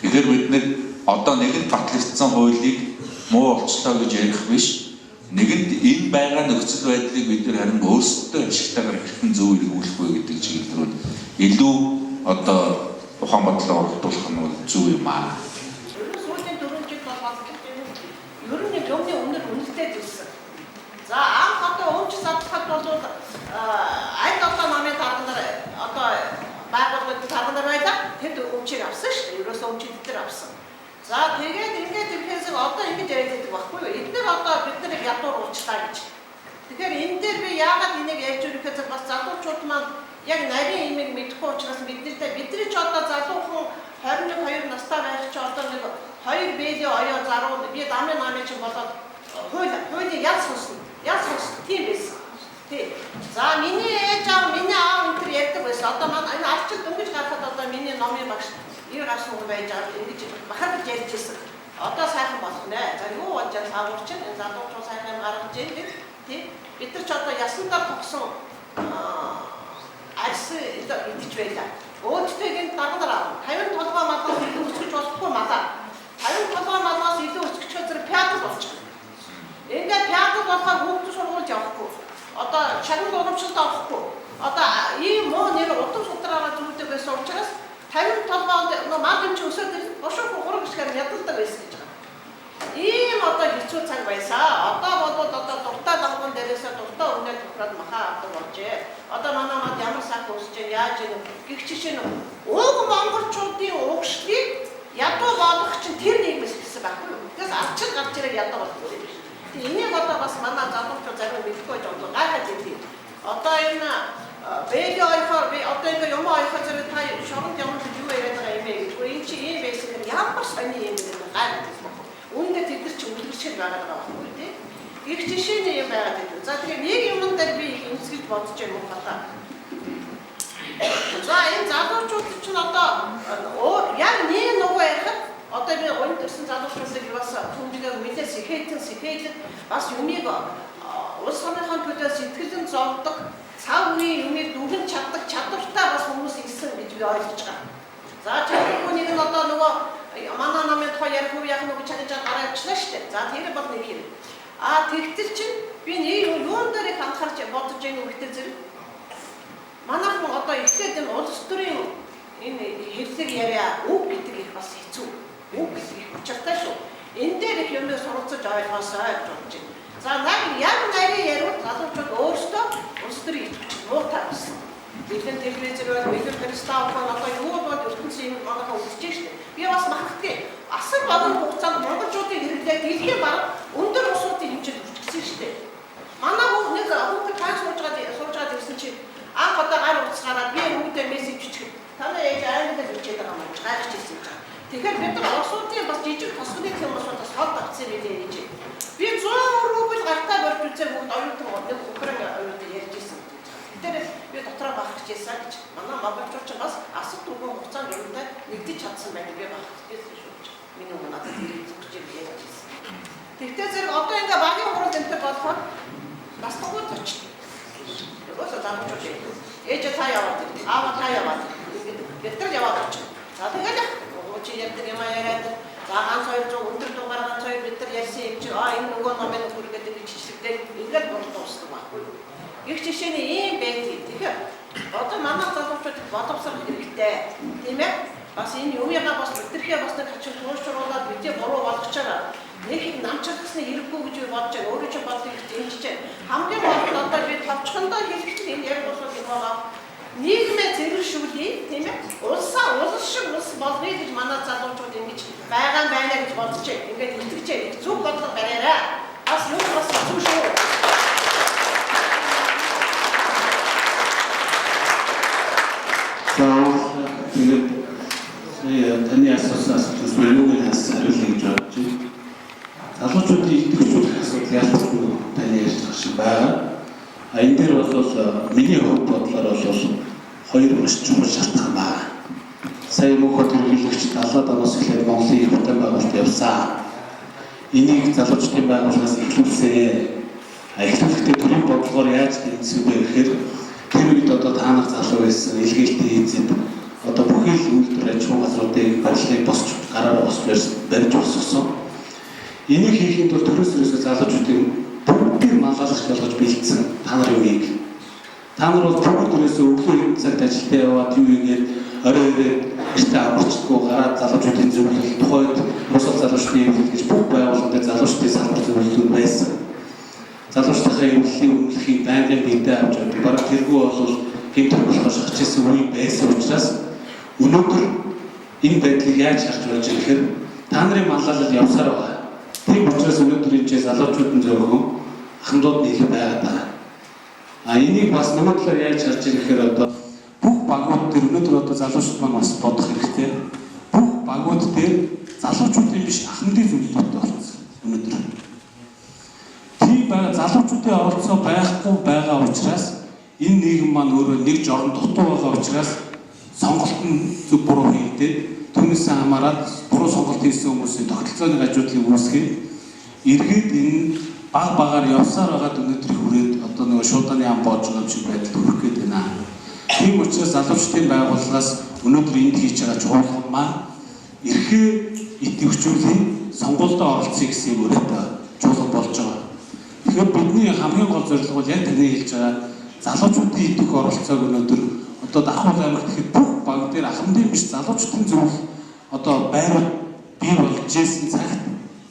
Тэгэхээр бид нар одоо нэгэн батлагдсан хуулийг муу олчлоо гэж ярих биш. Нэгэнд энэ байгаа нөхцөл байдлыг бид нар харин өөрсдөө ашигтайгаар хэрхэн зөв эргүүлэх вэ гэдэг чиглэл рүү илүү одоо ухаан бодлоо оролдуулах нь зөв юм аа. Сүүлийн 4 жил бол бас ер нь юмны өнөр үнэтэй зүйлсэн. За анх одоо өмч садхад бол аль одоо намын дарганаар одоо байгууллагын дарганаар байлаа. Тэд өмчийг авсан шүү дээ. Ерөөсөө өмчийг дээр авсан. За тэгээд ингээд ирэхээс одоо ингэж яриад байдаг байхгүй юу? Эдгээр одоо бид нарыг ядуур уучлаа гэж. Тэгэхээр энэ дээр би яагаад энийг ярьж өгөхөд бас залуучууд маань яг нарийн имийг мэдэхгүй учраас бидний ч одоо залуухан 21-2 настай байх чи одоо нэг 2 бэлээ оёо заруу би дамын намын чинь болоод хуулийн ял сонсно. Ял сонсно тийм байсан. Тий. За миний ээж аав миний аав энэ төр ярьдаг байсан. Одоо маань энэ алчид дөнгөж гарахад одоо миний номын багш ир гашуун байж байгаа ингэж бахад ярьж ирсэн. Одоо сайхан болох нэ. За юу болж байгаа ч энэ залуучууд сайхан гаргаж ирэх тий. Бид нар ч одоо ясандаа тогсон арьс идэж байлаа. Өөдтэй гэнт дарганаар 50 толгой малаас илүү өсгөж болохгүй малаа. 50 толгой малаас илүү өсгөж зэрэг пиатал болчих. Ингээд пиатал болохоо хүүхд сургуульд явахгүй. Одоо шагнал урамшилт авахгүй. Одоо ийм муу нэр удам судраараа зүгдэг байсан учраас 50 толгойд мал юм чи өсөөд бошоо хураг гисгээр ядалдаг байсан гэж байгаа. Ийм одоо хэцүү цаг байсаа. Одоо бол одоо дуртай давган дээрээсээ дуртай өнөө тохироод махаа авдаг болжээ. Одоо манай мад ямар сах өсөж яаж ийм гих жишээ нь уг монголчуудын угшлыг ядуу болгох чинь тэр нийгмээс гэсэн байхгүй юу? Тэгээс арчил гарч ирээ ядуу болгох юм биш. Тэг энийг одоо бас манай залуучууд зарим мэдгүй байж байгаа гайхаад идэв. Одоо энэ бэлээ ойхоор би одоо ингэ юм ойхоор зэрэг та шоронд ямар ч юу яриад байгаа юм бэ гэж. Энэ чи ийм байсан юм ямар сони юм бэ гайхаад идэв. Үүндээ тэд нар чи үлгэршил байгаа байхгүй тий. Их жишээний юм байгаад идэв. За тэгээ нэг юм дээр би эмсгэж бодож юм байна. За энэ залуучууд чинь одоо яг нэг нөгөө ярихад одоо би оюун төрсөн залуучуудыг бас түнжгээ мэдээ сэхэтэн бас юмыг улс орныхон төлөө сэтгэлэн зовдог цав үеийн юмыг дүгэн чаддаг чадвартай бас хүмүүс ирсэн гэж би ойлгож байгаа. За чадваргүй нэг нь одоо нөгөө манай намын тухай ярих уу яг нөгөө чанаж гараа авчлаа шүү дээ. За тэр бол нэг юм. Тэгтэл чинь би нэг юун дээр их анхаарч бодож байгаа үгтэй зэрэг манайхан одоо ихлээд энэ улс төрийн энэ хэллэг яриа үг гэдэг их бас хэцүү. Үг гэдэг их учиртай шүү. Энэ дээр их юм суралцаж ойлгоосоо гэж бодож байна. За яг нарийн яриуд залуучууд өөрсдөө улс төрийн идэвхтэй муутай болсон. Бидний телевизээр видео представлаа одоо юу бол ертөнцийн юм манайхаа үзэж штэ. Би бас махагдгийг асар багын хугацаанд монголчуудын хэрэглээ дэлхийн баг өндөр улсуудын хэмжээнд хүрчихсэн штэ. Манай нэг хүүхэд тааш сууж байгаа гэсэн чинь анх одоо гар утсаараа би хүүхдээ мессеж бичих. Танай ээж айлдаа бичээд байгаа юм гайхаж ирсэн юм байна. Тэгэхээр бид нар улсуудын бас жижиг тосгоны хүмүүсээс хол багцсан билээ гэж. Би 100 рубль гартаа борж үзээ бүгд оюутан нэг Украин оюутан ярьж ирсэн. Тэр би дотроо багч гэсэн гэж. Манай монголчууд ч бас асар түргэн хугацаанд өрөндөө нэгдэж чадсан байх би багч гэсэн шүү. Миний өмнө надад хэлж ярьж ирсэн. Тэгтээ зэрэг одоо ингээ багийн хурал энтэй болохоор бас төгөөд очив. Өсөө таамагч юм. Ээж та яваад, аав та яваад. Гэтэл яваад очив. За тэгээд чи ярьдаг юм яриад. За ганц хоёр зуун өндөр дугаар ганц хоёр бид нар ярьсан юм чи энэ нөгөө номын хүргээд нэг жишгдээ ингээд болдоосдаг байхгүй. Их жишээний ийм байдаг. Тэгэхээр одоо манай залуучууд боловсрох хэрэгтэй. Тийм ээ? Бас энэ юмяга бас өтөрхөө бас нэг хачин туушруулаад бидний буруу болгочоор нэг их намчилгасны хэрэггүй гэж бодож байгаа. Өөрөө ч боддог дэмжиж байна. Хамгийн гол нь одоо би товчхондоо хэлэхдээ энэ яг бол юм байгаа. Нийгмээ зэрэгшүүлээ, тийм ээ? Улс шиг улс болгоё гэж манай залуучууд ингэж байна гэж бодож байна. Ингээд итгэж байна. Зүг бодлого бариараа. Бас юу бас зүг шүү. Таны асуусан асуултыг хариулъя гэж бодож байна. Залуучуудын идэвхжүүлэх асуудал ялцгүй таны ярьж байгаа шиг байгаа. Энэ дээр бол миний хувьд бодлоор бол хоёр маш чухал шалтгаан байна. Сая мөнхөд хэрэглэгч 70-аад оноос эхлээд Монголын их хугацаанд байгуулалт явсан. Энийг залуучдын байгууллагаас эхлүүлсэн. Эхлүүлэхдээ төрийн бодлогоор яаж тэнцвэ гэхээр тэр үед одоо та нар залуу байсан илгээлтийн эзэд одоо бүхий л үйлдвэр аж ахуй газруудыг барилгыг босч гараараа босч барьж босгосон. Энийг хийхэд бол төрөөсөөсөө залуучуудын бүгдийг малгайлах болгож бэлдсэн та нарын үеийг. Та нар бол бүгд төрөөсөө өглөө цагт ажилдаа яваад юу ийгээд орой ирээд эртээ амарчдаггүй гараад залуучуудын зөвлөл тухайд босол залуучдын зөвлөл гэж бүх байгууллагад залуучдын салбар зөвлөлүүд байсан. Залуучдынхаа зөвлөлийн үнэлэхийг байнгын бидээ авч явдаг. Бараг тэргүй бол гэмтэр болохоор шахаж ирсэн үе байсан учраас өнөөдөр энэ байдлыг яаж харж болж байгаа гэхээр та нарын маллалал явсаар байгаа. Тийм учраас өнөөдөр энэ залуучуудын зөвхөн ахмадууд нийлэн байгаад байгаа. Энийг бас нөгөө талаар яаж харж байгаа гэхээр одоо бүх багууд дээр өнөөдөр одоо залуучууд маань бас бодох хэрэгтэй. Бүх багууд дээр залуучуудын биш ахмадын зөвлөлттэй болсон өнөөдөр. Тийм байгаа залуучуудын оролцоо байхгүй байгаа учраас энэ нийгэм маань өөрөө нэг жорон дутуу байгаа учраас сонголт нь зөв буруу хийдэг. Түүнээс хамаарат буруу сонголт хийсэн хүмүүсийн тогтолцооны гажуудлыг үүсгэх эргээд энэ баг багаар явсаар байгаа өнөөдрийн хүрээд одоо нөгөө шуудааны ам боож байгаа шиг байдалд хүрэх гээд байна. Тийм учраас залуучдын байгууллагаас өнөөдөр энд хийж байгаа чуулган маань эрхээ идэвхжүүлэн сонгуульд оролцъё гэсэн өрөөтэй чуулган болж байгаа. Тэгэхээр бидний хамгийн гол зорилго бол яг таны хэлж байгаа залуучуудын идэх оролцоог өнөөдөр одоо Давхар аймагт ихэд бүх баг дээр ахмадын биш залуучдын зөвлөл одоо байрууд бий болж ирсэн цагт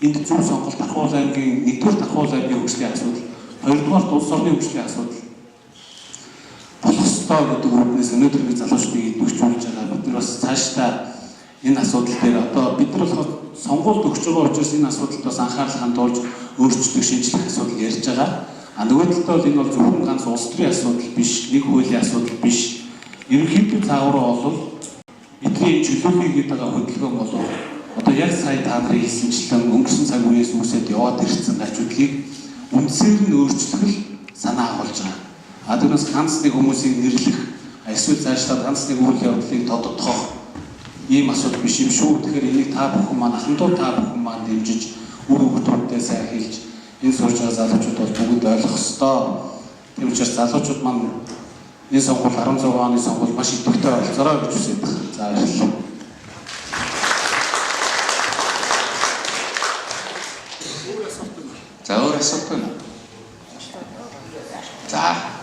энд зөв сонголт Давхар аймгийн 1-р Давхар аймгийн хөгжлийн асуудал, 2-р улс орны хөгжлийн асуудал болох ёстой гэдэг үгнээс өнөөдөр би залуучдыг идэвхжүүлж байгаа. Бид нар бас цаашдаа энэ асуудал дээр одоо бид нар болохоор сонгуульд өгч байгаа учраас энэ асуудалд бас анхаарал хандуулж өөрчлөлт шинжлэх асуудал ярьж байгаа. Нөгөө талдаа бол энэ бол зөвхөн ганц улс төрийн асуудал биш, нэг хуулийн асуудал биш. Ерөнхийдөө цаагаараа бол бидний чөлөөлөе гэдэг байгаа хөдөлгөөн бол одоо яг сая та нарын хэлсэнчлэн өнгөрсөн цаг үеэс үүсээд яваад ирсэн гажуудлыг үндсээр нь өөрчлөх санаа агуулж байгаа. Түүнээс ганц нэг хүмүүсийг нэрлэх, эсвэл цаашлаад ганц нэг үйл явдлыг тодотгох ийм асуудал биш юм шүү. Тэгэхээр энийг та бүхэн маань ахмадууд та бүхэн маань дэмжиж үр хөвгтүүдтэй сайн хэлж энэ сурж байгаа залуучууд бол бүгд ойлгох ёстой. Тийм учраас залуучууд маань энэ сонгуул 16 оны сонгуул маш идэвхтэй оролцоорой гэж хүсэж байна. За баярлалаа. За өөр асуулт байна. За.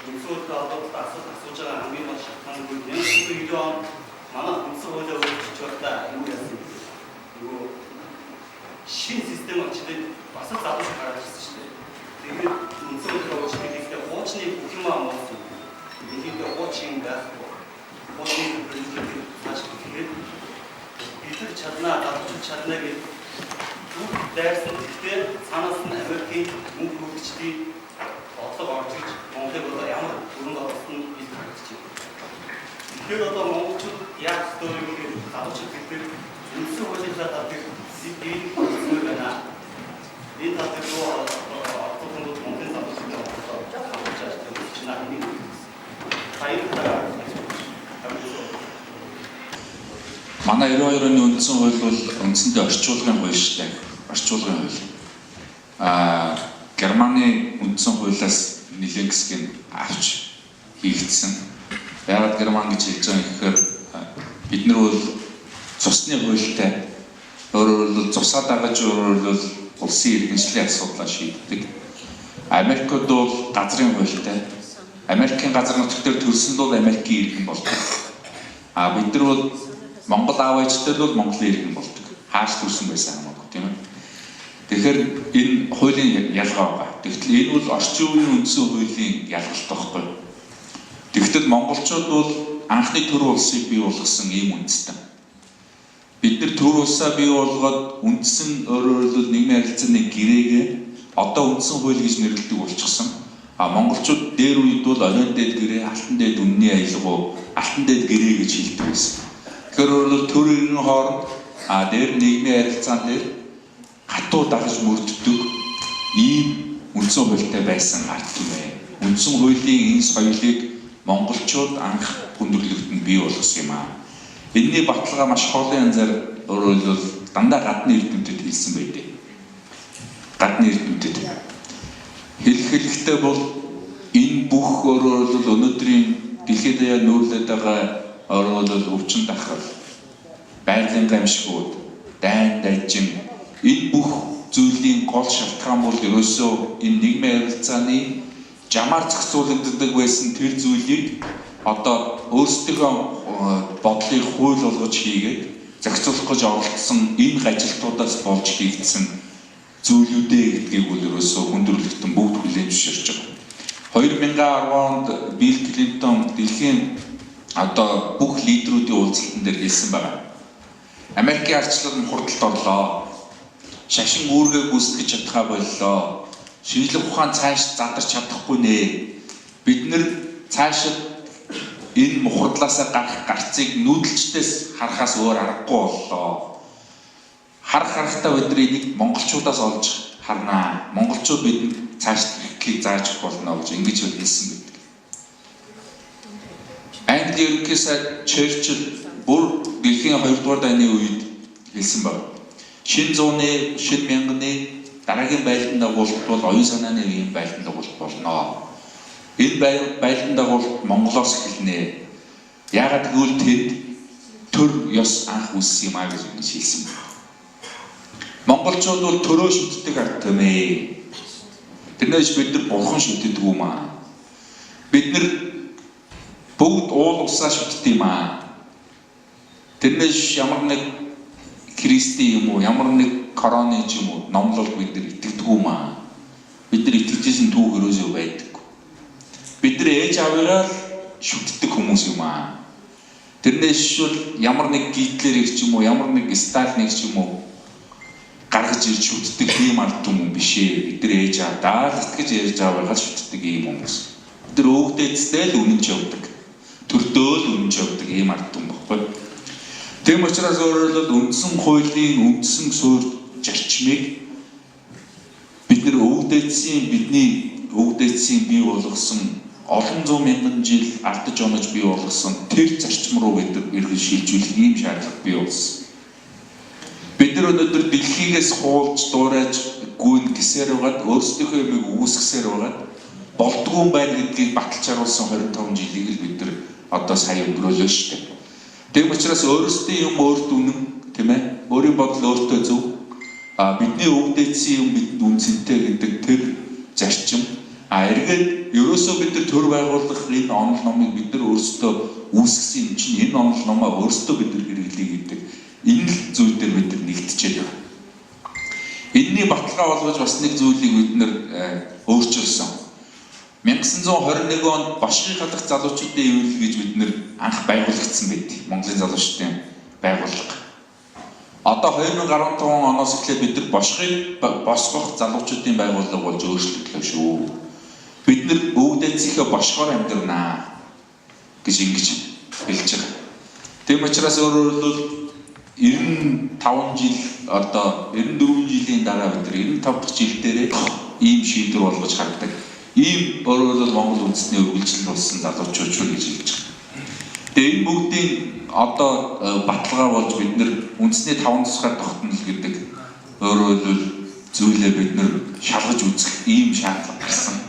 Үнсүүдтэй одоо асууж байгаа хамгийн гол шалтгаан нь 1990 он манай үндсэн хуулиар өөрчлөж байхдаа юу яасан бэ? Нөгөө шин систем очдод бас залууч гараад ирсэн шүү дээ. Тэгээд үндсэн хуулиар өөрчлөж хийхдээ хуучны бүх юм амуулсан. Энийг хуучин байхгүй. Хуучны төлөвлөлтийг цааш хийгээд бид чаднаа, гадууч чаднаа гэж бүх дайрсан. Тэгэхээр цаанаас нь Америкийн мөнгө хөгжлийн одлого орж иж Монголыг одоо ямар өрөнд оруулсан нь бид харагдаж байна. Тэгэхээр одоо монголчууд яг өөрийн гадуучид гэдэг үндсэн хуулийнхаа татварыг ийм хэлсэн байна. Энэ татвар руу автомобиль Монголын залуучуудаа хамтарч ажиллаж байна. Энийг баярлалаа. Манай 92 оны үндсэн хууль бол үндсэндээ орчуулгын хууль шүү дээ. Орчуулгын хууль. Германы үндсэн хуулиас нэлээд хэсгийг авч хийгдсэн. Яагаад Герман гэж хэлж байгаа юм гэхээр бид нар бол цусны хуультай өөрөөр хэлбэл цусаа дагаж өөрөөр хэлбэл улсын иргэншлийн асуудлаа шийддэг. Америкт бол газрын хуультай. Америкийн газар нутгаар төрсөн бол Америкийн иргэн болдог. Бид нар бол Монгол аав ээжтэй бол Монголын иргэн болдог. Хааш төрсөн байсан хамаагүй тийм ээ. Тэгэхээр энэ хуулийн ялгаа байгаа. Тэгвэл энэ бол орчин үеийн үндсэн хуулийн ялгалт байхгүй. Тэгвэл монголчууд бол анхны төр улсыг бий болгосон ийм үндэстэн. Бид нар төр улсаа бий болгоод үндсэн өөрөөр хэлбэл нийгмийн харилцааны гэрээгээ одоо үндсэн хууль гэж нэрлэдэг болчихсон. Монголчууд дээр үед бол оройн дээд гэрээ, алтан дээд үнний аялал, алтан дээд гэрээ гэж хэлдэг байсан. Тэгэхээр өөрөөр төр иргэн хооронд дээр нийгмийн харилцаан дээр хатуу дагаж мөрддөг ийм үндсэн хуультай байсан ард түмээ. Үндсэн хуулийн энэ соёлыг монголчууд анх хүндрэлтэнд бий болгосон юм аа. Энэний баталгаа маш хоолын янзаар өөрөөр хэлбэл дандаа гадны эрдэмтэд хэлсэн байдаг. Гадны эрдэмтэд хэлэхдээ бол энэ бүх өөрөөр хэлбэл өнөөдрийн дэлхийд даяар нүүрлээд байгаа өөрөөр хэлбэл өвчин дахал, байгалийн гамшигуд, дайн дайжин энэ бүх зүйлийн гол шалтгаан бол ерөөсөө энэ нийгмийн харилцааны жамаар зохицуулагддаг байсан тэр зүйлийг одоо өөрсдийнхөө бодлыг хууль болгож хийгээд зохицуулах гэж оролдсон энэ ажилтнуудаас болж хийгдсэн зүйлүүдээ гэдгийг бол ерөөсөө хүндрэлтэн бүгд хүлээн зөвшөөрч байгаа. 2010 онд Билл Клинтон дэлхийн одоо бүх лидерүүдийн уулзалтан дээр хэлсэн байна. Америкийн ардчлал нь хурдталд орлоо. Шашин үүргээ гүйцэтгэж чадхаа боллоо. Шинжлэх ухаан цааш задарч чадахгүй нэ. Бид нэр цаашид энэ мухардлаасаа гарах гарцыг нүүдэлчдээс харахаас өөр аргагүй боллоо. Харахтаа бид энийг монголчуудаас олж харнаа. Монголчууд бидэнд цааш хэрэглийг зааж өгөх болно гэж ингэж хэлсэн байдаг. Англи ерөнхий сайд Черчилль бүр дэлхийн 2 дугаар дайны үед хэлсэн байна. Шинэ зууны, шинэ мянганы дараагийн байлдан дагуулт бол оюун санааны үеийн байлдан дагуулт болно. Энэ байлдан дагуулт Монголоос эхэлнэ. Яагаад гэвэл тэд төр ёс анх үүссэн юм а гэж хэлсэн байна. Монголчууд бол төрөө шүтдэг ард түмээ. Тэрнээс бид нар бурхан шүтдэг юм аа. Бид нар бүгд уул усаа шүтдэг юм аа. Тэрнээс ямар нэг Христийн юм уу, ямар нэг короны ч юм уу номлол бид нар итгэдэг юм аа. Бид нар итгэжсэн түүх өрөөсөө байдаг. Бид нар ээж аваараа шүтдэг хүмүүс юм аа. Тэрнээс шүүл ямар нэг Гитлерийг ч юм уу, ямар нэг Сталинийг ч юм уу гаргаж ирж шүтдэг тийм ард түмэн биш ээ. Бид нар ээж авдаа л итгэж ярьж аваагаад шүтдэг юм хүмүүс. Бид нар өвгдөөцтэй л үнэнч явдаг. Төрдөө л үнэнч явдаг ийм ард түмэн баггүй. Тэм учраас өөрөөр хэлбэл үндсэн хуулийн үндсэн суурь зарчмыг бид нар бидний өвгдөөцийн бий болгосон олон зуун мянган жил ардаж онож бий болгосон тэр зарчим руу бид эргэж шилжүүлэх ийм шаардлага бий болсон. Бид нар өнөөдөр дэлхийгээс хуулж дуурайж гүйн гисээр байгаад өөрсдийнхөө юмыг үүсгэсээр байгаад болдгүй юм байна гэдгийг баталж харуулсан 25 жилийг л бид нар одоо сая өнгөрөөлөө шүү дээ. Тэм учраас өөрсдийн юм өөрт үнэн тийм ээ өөрийн бодол өөртөө зөв бидний өвдөөцийн юм бидэнд үнцэнтэй гэдэг тэр зарчим Эргээд ерөөсөө бид нар төр байгуулах энэ онол номыг бид нар өөрсдөө үүсгэсэн юм чинь энэ онол номоо өөрсдөө бид нар хэрэглэе гэдэг энэ л зүйл дээр бид нар нэгтчихэд байна. Энэний баталгаа болгож бас нэг зүйлийг бид нар өөрчилсөн. 1921 онд Бошгын халах залуучуудын эвэрлэл гэж бид нар анх байгуулагдсан байдаг. Монголын залуучуудын байгууллага. Одоо 2015 оноос эхлээд бид нар Бошгыг босгох залуучуудын байгууллага болж өөрчлөгдлөө шүү. Бид нар өвдөцийнхөө бошгоор амьдрнаа гэж ингэж хэлж байгаа. Тийм учраас өөрөөр хэлбэл 95 жил одоо 94 жилийн дараа бид нар 95 дахь жил дээр ийм шийдвэр болгож хардаг. Ийм өөрөөр хэлбэл Монгол үндэсний үргэлжлэл болсон залуучууд шүү гэж хэлж байгаа. Тэгээ энэ бүгдийн одоо баталгаа болж бид нар үндэсний 5 тусгай тогтнол гэдэг өөрөөр хэлбэл зүйлээ бид нар шалгаж үзэх ийм шаардлага гарсан.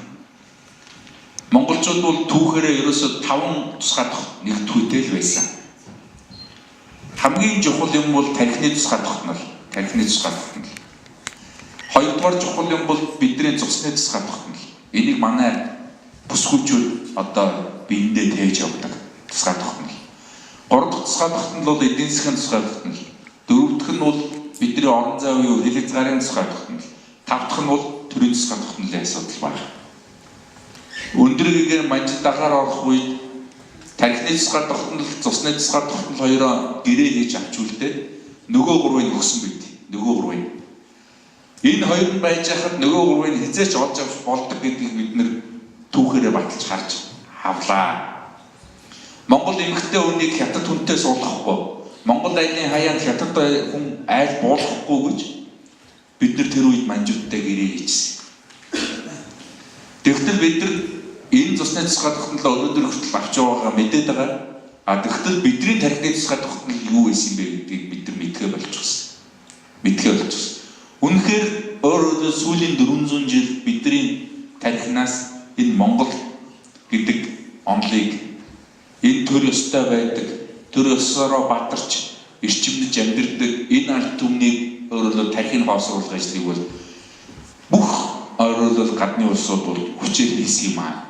Монголчууд бол түүхээрээ ерөөсөө 5 тусгай нэгдвэтэй л байсан. Хамгийн чухал юм бол тархины тусгай тогтнол. Хоёрдугаар чухал юм бол бидний цусны тусгай тогтнол. Энийг манай бүсгүйчүүд одоо биендээ тээж явдаг тусгай тогтнол. Гурав дахь тусгай тогтнол бол эдийн засгийн тусгай тогтнол. Дөрөв дэх нь бол бидний орон зай буюу хил хязгаарын тусгай тогтнол. Тав дахь нь бол төрийн тусгай тогтнолын асуудал байна. Өндөргийгээр манжид дахаар орох үед тархины тусгай тогтнол, цусны тусгай тогтнол хоёроо гэрээ хийж авч үлдээд нөгөө гурвыг өгсөн байт. Нөгөө гурвыг. Энэ хоёр нь байж хахад нөгөө гурвыг хизээч олж авч болдог гэдгийг бид нэр түүхээрээ баталж харж авлаа. Монгол эмэгтэй хүнийг хятад хүнтэй суулгахгүй. Монгол айлын хаяанд хятад хүн айл буулгахгүй гэж бид нар тэр үед манжуудтай гэрээ хийжсэн. Тэгвэл бид нар энэ цусны тусгай тогтнолоо өнөөдөр хүртэл авч яваагаа мэдээд байгаа. Тэгвэл бидний тархины тусгай тогтнол юу байсан бэ гэдгийг бид нар мэдгээ болчихсон. Үнэхээр өөрөөр сүүлийн 400 жил бидний тархинаас энэ Монгол гэдэг онолыг энэ төр ёстой байдаг, төр ёсороо бадарч эрчимнэж амьдрдаг энэ ард түмнийг өөрөөр тархины хоосруулах ажлыг бол бүх өөрөөр гадны улсууд бол хүчээр хийсэн юм аа.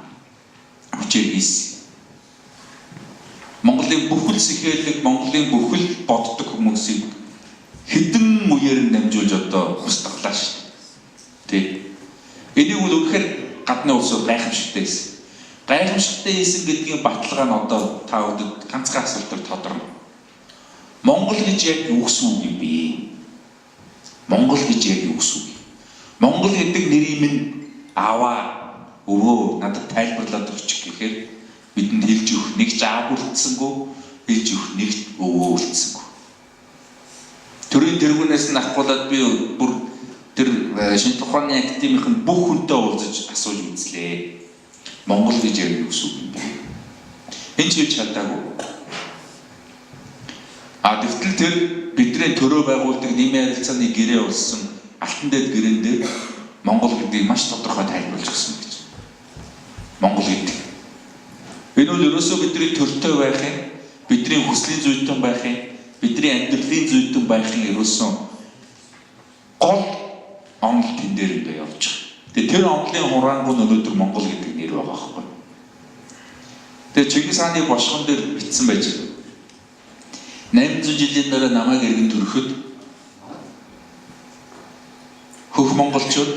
Монголын бүхэл сэхэлэг, Монголын бүхэл боддог хүмүүсийг хэдэн үеэр намжуулж одоо устгалаа шүү дээ. Энийг бол үнэхээр гадны улсууд гайхамшигтай хийсэн. Гайхамшигтай хийсэн гэдгийн баталгаа нь одоо та бүдэд ганцхан асуултаар тодорхой. Монгол гэж яг юу гэсэн үг юм бэ? Монгол гэдэг нэрийг минь аваа өвөө надад тайлбарлаад өгчих гэхээр бидэнд хэлж өгөх нэг ч аав үлдсэнгүй, хэлж өгөх нэг өвөө үлдсэнгүй. Төрийн тэргүүнээс нь ахгуулаад би бүр тэр шинжлэх ухааны академийн бүх хүнтэй уулзаж асууж үзлээ. Монгол гэж яг юу гэсэн үг юм бэ? Энд ч чадаагүй. Тэгтэл тэр бидний төрөө байгуулдаг нийгмийн харилцааны гэрээ болсон Алтан дээд гэрэн дээр Монгол гэдгийг маш тодорхой тайлбарлаж өгсөн гэж. Монгол гэдэг. Энэ бол ерөөсөө бидний төртэй байхын, бидний хүслийн зүйтэн байхын, бидний амьдралын зүйтэн байхын ерөөсөн гол онол тэн дээр ингээ явж байгаа. Тэгээ тэр онолын хураангуй өнөөдөр Монгол гэдэг нэр байгаа байхгүй. Тэгээ Чингис хааны бошгон дээр бичсэн байж байгаа. 800 жилийн дараа намайг иргэн төрөхөд хөх монголчууд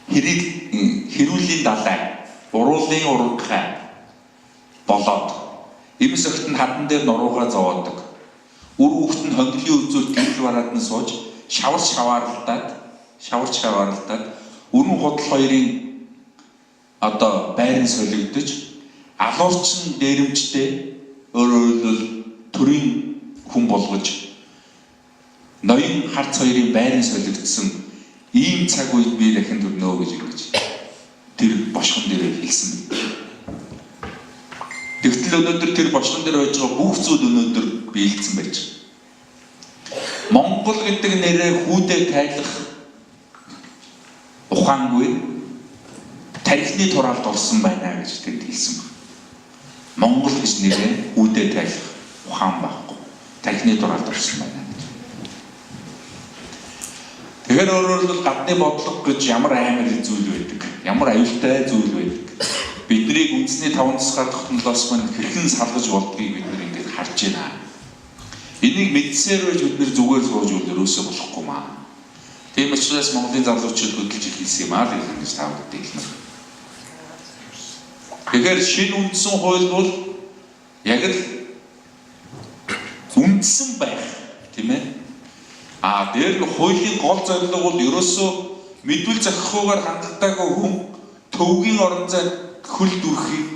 хэрүүлийн далай, уруулын урангай болоод эмс охид нь хадан дээр нуруугаа зовоодог. Үр хүүхэд нь хонглын үзүүр гэрэл бараад нь сууж шаварч хаваарлаад өрн худал хоёрын одоо байрын солигдож алуурчин дээрэмжтэй өөрөөр хэлбэл төрийн хүн болгож ноён харц хоёрын байрын солигдсон ийм цаг үед би дахин төрнөө гэж тэр бошгон дээр хэлсэн байна. Тэгтэл өнөөдөр тэр бошгон дээр байж байгаа бүх зүйл өнөөдөр биелсэн байж байгаа. Монгол гэдэг нэрээр хүүдээ тайлах ухаангүй тархины тураалд орсон байна гэж тэнд хэлсэн байна. Монгол гэж нэрээр хүүдээ тайлах ухаан байхгүй. Тархины тураалд орсон байна. Тэгэхээр өөрөөр хэлбэл гадны бодлого гэж ямар амар зүйл байдаг. Ямар аюултай зүйл байдаг. Биднийг үндэсний 5 тусгаар технологиос мань хэрхэн салгаж болдгийг бид нар ингээд харж байна. Энийг мэдсээр байж бид нар зүгээр сууж үлрөөсөө болохгүй маа. Тийм учраас Монголын залуучууд хөдөлж хэлсэн юм аа гэж таавд хэлмээр. Тэгэхээр шинэ үндсэн хууль бол яг л үндсэн байх, тийм ээ. Дээр нь хуулийн гол зорилго бол ерөөсөө мэдвэл зохихгүйгээр хангалтайгүй хүн төвгийн орон зайд хөл дүрхийг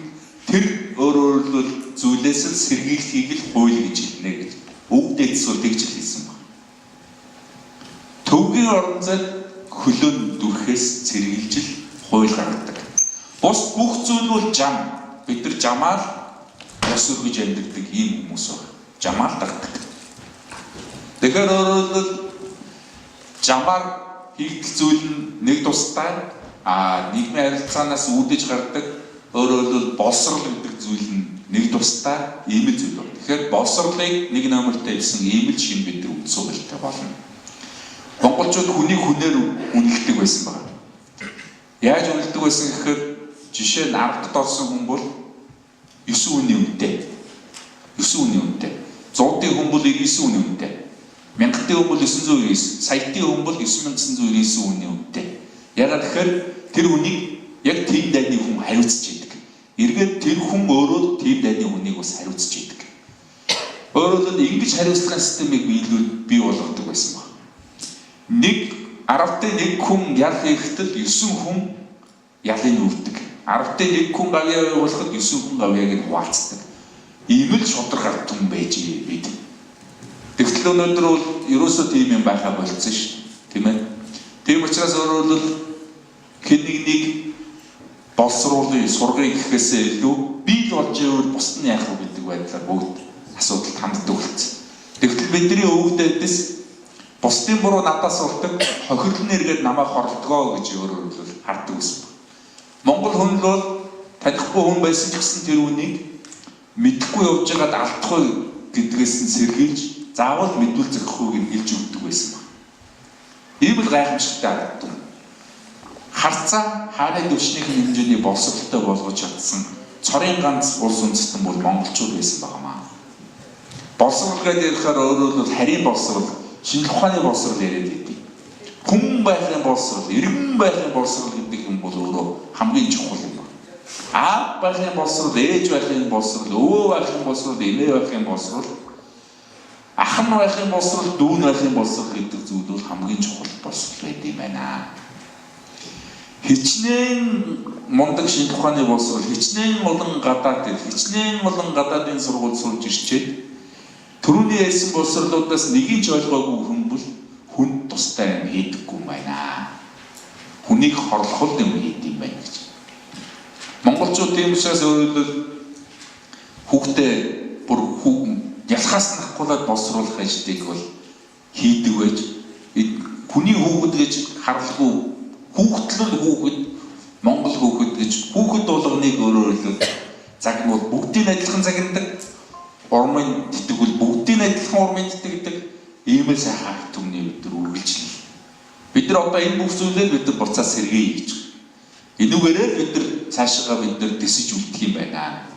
тэр өөрөөр хэлбэл зүйлээс л сэргийлхийг л хууль гэж хэлнэ гэж үг дэдс бол тэгж хэлсэн байна. Төвгийн орон зайд хөлөө дүрхээс сэргийлж л хууль гаргадаг. Бус бүх зүйл бол жам. Бид нар жамаар ус өргөж амьддаг ийм хүмүүс байна. Жамаар дагдаг. Тэгэхээр өөрөөр хэлбэл жамаар хийх зүйл нь нэг тустай нийгмийн харилцаанаас үүдэж гардаг өөрөөр хэлбэл боловсрол гэдэг зүйл нь нэг тустай ийм л зүйл байна. Тэгэхээр боловсролыг нэг номертой хэлсэн ийм л шин бид нар үндсэн хуультай болно. Монголчууд хүнийг хүнээр үнэлдэг байсан байна. Яаж үнэлдэг байсан гэхээр жишээ нь 10-д орсон хүн бол 9 үний үнэтэй. 9 үний үнэтэй. 100-ийн хүн бол 99 үний үнэтэй. 1000-ийн хүн бол 999, саятын хүн бол 9999 үний үнэтэй. Ягаад тэгэхээр тэр үнийг яг тийм дайны хүн хариуцж идэг. Эргээд тэр хүн өөрөө тийм дайны хүнийг бас хариуцж идэг. Өөрөөр хэлбэл ингэж хариуцлагын системийг бий болгодог байсан байна. Нэг 10-д нэг хүн ял хийхдээ 9 хүн ялыг үрдэг. 10-д нэг хүн гавьяа явуулахад 9 хүн гавьяаг нь хуваалцдаг. Ийм л шудраг ард түмэн байж бид. Тэгтэл өнөөдөр бол ерөөсөө тийм юм байхаа болцсон шүү дээ. Тийм ээ. Тийм учраас өөрөөр хэлбэл хэн нэг боловсруулын сургыг гэхээсээ илүү бий л болж ивэл бусд нь яах вэ гэдэг байдлаар бүгд асуудалд ханддаг болсон. Тэгтэл бидний өвгдөөдөөс бусдын буруу надаас уртдаг хохирлон эргээд намайг хорлдгоо гэж өөрөөр хэлбэл хардаг гэсэн. Монгол хүн бол танихгүй хүн байсан ч гэсэн тэр үнийг мэдхгүй явж байгаад алдахгүй гэдгээс нь сэргийлж заавал мэдүүл зохихгүйг нь хэлж өгдөг байсан байна. Ийм л гайхамшигтай харагдав. Харцаа хааны төвшнийг хэмжээний боловсролтой болгож чадсан цорын ганц улс үндэстэн бол монголчууд байсан байнамаа. Боловсрол гэдэг ярихаар өөрөөр хэлбэл харийн боловсрол, шинжлэх ухааны боловсрол яриад байдаг. Хүн байхын боловсрол, иргэн байхын боловсрол гэдэг юм бол өөрөө хамгийн чухал юм байна. Аав байхын боловсрол, ээж байхын боловсрол, өвөө байхын боловсрол, эмээ байхын боловсрол, ах нь байхын боловсрол, дүү нь байхын боловсрол гэдэг зүйл бол хамгийн чухал боловсрол байдаг юм байна. Хичнээн мундаг шинжлэх ухааны боловсрол, хичнээн олон гадаадын сургууль сурж ирчээд түрүүний ярьсан боловсролуудаас нэгийг ч ойлгоогүй хүн бол хүнд тустай юм хийдэггүй юм байна. Хүнийг хорлох юм хийд юм байна гэж. Монголчууд тийм учраас өөрөлдөл хүүхдээ бүр ялхаас нь хахуулаад боловсруулах ажлыг бол хийдэг байж хүний хүүхэд гэж харалгүй хүүхдлэл хүүхэд Монгол хүүхэд гэж хүүхэд болгоныг өөрөөр хэлбэл загнуул бүгдийн адилхан загнадаг урмын тэтгүүл бүгдийн адилхан урмын тэтгдэг ийм л сайхан түмний өдөр үргэлжлэв. Бид нар одоо энэ бүх зүйлээр бид нар буцаа сэргээе гэж. Энүүгээрээ бид нар цаашаа бид нар дэсэж үлдэх юм байна.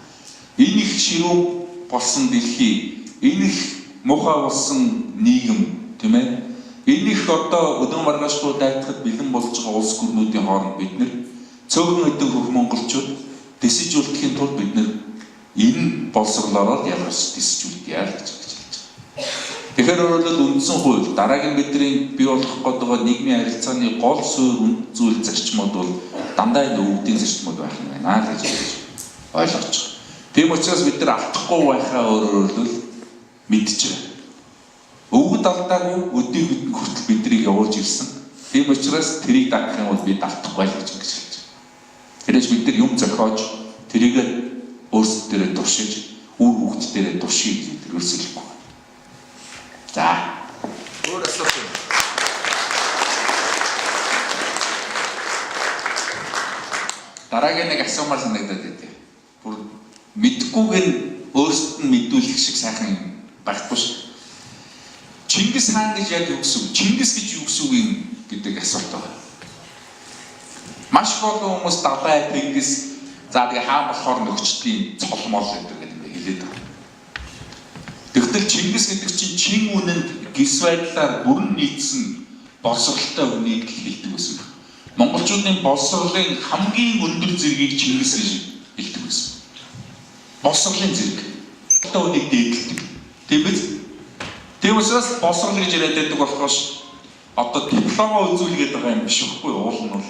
Энэ их ширүүн болсон дэлхий, энэ их муухай болсон нийгэм, тийм ээ? Энэ их одоо өдөн маргаашгүй дайтахад бэлэн болж байгаа улс гүрнүүдийн хооронд бид нар цөөхөн өдөн хөх монголчууд дэсэж үлдэхийн тулд бид нар энэ боловсролоор ялгарч дэсэж үлдъя гэж хэлж байна. Тэгэхээр өөрөлдөл үндсэн хууль дараагийн бидний бий болох гэдэг нийгмийн харилцааны гол суурь зүйл зарчмууд бол дандаа энэ өвгдийн зарчмууд байх юм байна гэж ойлгож байгаа. Тийм учраас бид нар алдахгүй байхаа өөрөлдөл мэдчихэ. Өвгд алдаагүй өдийг хүртэл биднийг явуулж ирсэн. Тийм учраас тэрийг дагах юм бол бид алдахгүй л гэж хэлж байна. Тэрээс бид нар юм зохиож тэрийг өөрсдөө туршиж, үр хөвгтдээ туршиж гэдэг өрсөлдөхгүй. За. Өөр асуулт. Дараагийн нэг асуумаар санагдаад байдیں۔ Бүр мэдхгүйг нь өөрсдөд нь мэдүүлэх шиг сайхан байхгүй шүү. Чингис хаан гэж яг юу гэсэн үг? Чингис гэж юу гэсэн үг юм гэдэг асуулт байна. Маш олон хүмүүс даваа тэнгис за тэгээ хаан болохоор нөхцөлийн цолмол гэдэг юм хэлээд байна. Тэгтэл Чингис гэдэг чинь чин үнэнд гис байдлаар бүрэн нийцсэн боловсралтай үнийг хэлдэг байсан. Монголчуудын боловсролын хамгийн өндөр зэргийг Чингис гэж хэлдэг байсан. Боловсролын зэрэг. Одоо үнийг дээдэлдэг. Тийм биз? Тийм учраас боловсрол гэж яриад байдаг болохоос одоо дипломоо үзүүлгээд байгаа юм биш үгүй уул нь бол.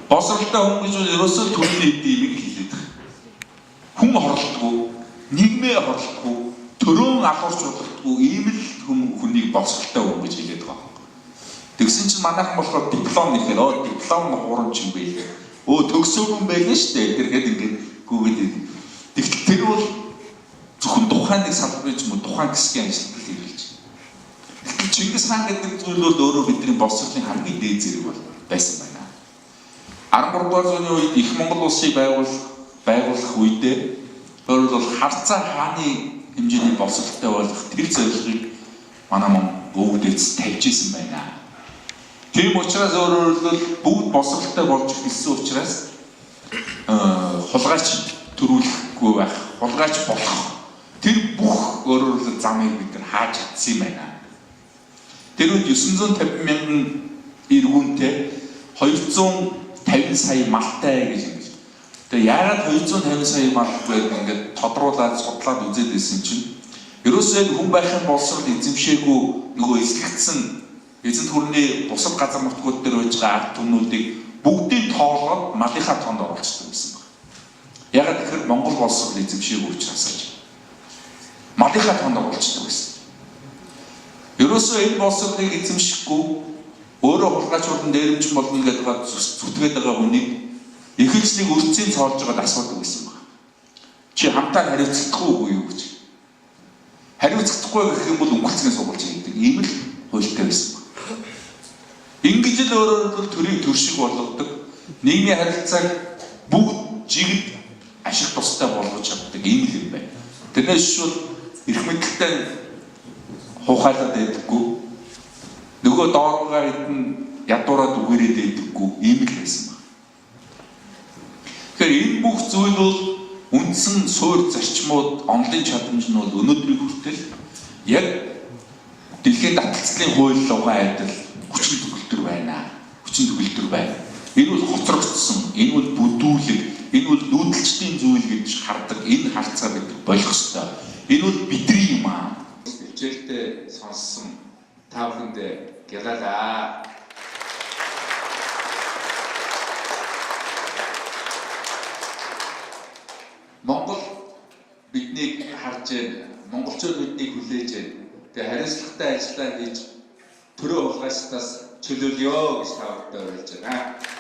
Боловсролтой хүн гэж ерөөсөө төрний эдийг хэлээд байгаа. Хүн хорлтгүй, нийгмээ хорлтгүй, төрөө алуурч удахгүй ийм л хүнийг боловсролтой хүн гэж хэлээд байгаа. Тэгсэн чинь манайхан болохоор диплом нэхэр диплом хуурамч юм байлээ. Төгсөөгүй юм байлээ шүү дээ. Тэргээд ингээд гүгээд. Тэгтэл тэр бол зөвхөн тухайн нэг салбарын ч юм уу тухайн хэсгийн ажилтнууд хэлж байна. Тэгтэл Чингис хаан гэдэг зүйл бол өөрөө бидний боловсролын хамгийн дээд зэрэг байсан байна. 13-р зууны үед их Монгол улсыг байгуулах үедээ өөрөөр бол харцаа хааны хэмжээний боловсролтой болох тэр зорилгыг манай өвгдөөс тавьж исэн байна. Тийм учраас өөрөөр бол бүгд боловсролтой болж ирсэн учраас хулгайч төрүүлэхгүй байх, хулгайч болох тэр бүх өөрөөр бол замыг бид нар хааж чадсан юм байна. Тэр үед 950 мянган иргүүнтэй 250 сая малтай гэж юм. Тэгээ яагаад 250 сая мал гэдэг ингээд тодруулаад судлаад үзээд байсан чинь ерөөсөө хүн байхын боловсрол эзэмшээгүй нөгөө эсрэгдсэн эзэнт хүрний бусад газар нутгууд дээр байж байгаа ард түмнүүдийг бүгдийг тоолоод малынхаа тоонд оруулчихсан байсан байна. Ягаад гэхээр Монгол боловсрол эзэмшээгүй учраас гэж. Малынхаа тоонд оруулчихсан байсан. Ерөөсөө энэ боловсролыг эзэмшихгүй өөрөө хулгайчуудын дээрэмч болно гэдэг зүтгээд байгаа хүнийг ихэвчлэн өрцийн цоолж байгаад асуудаг байсан байна. Чи хамтаа хариуцлагахгүй юу гэж. Хариуцлагахгүй гэх юм бол өнгөрцгийн сургууль гэдэг ийм л хуультай байсан байна. Ингэж л өөрөөр төрийн төр шиг болгодог. Нийгмийн харилцааг бүгд жигд ашиг тустай болгож чаддаг ийм л юм байна. Тэрнээс шууд эрх мэдэлтэй хуухайлаад байдаггүй. Нөгөө дооргоор идэн ядуураад үгээрээд байдаггүй ийм л байсан байна. Тэгэхээр энэ бүх зүйл бол үндсэн суурь зарчмууд, онлын чадамж нь бол өнөөдрийн хүртэл яг дэлхийн таталцлын хуулиугаа адил хүчин төгөлдөр байна. Хүчин төгөлдөр байна. Энэ бол хоцрогдсон, энэ бол бүдүүлэг, энэ бол нүүдэлчдийн зүйл гэж хардаг. Энэ харцаа бид болох ёстой. Энэ бол бидний юм аа. Хичээлдээ сонссон та бүхэнд гялалаа. Монгол биднийг харж, монголчууд биднийг хүлээж, тэгээ хариуцлагатай ажиллаа хийж төрөө хулгайчдаас чөлөөлё гэж та бүхэнд уриалж байна.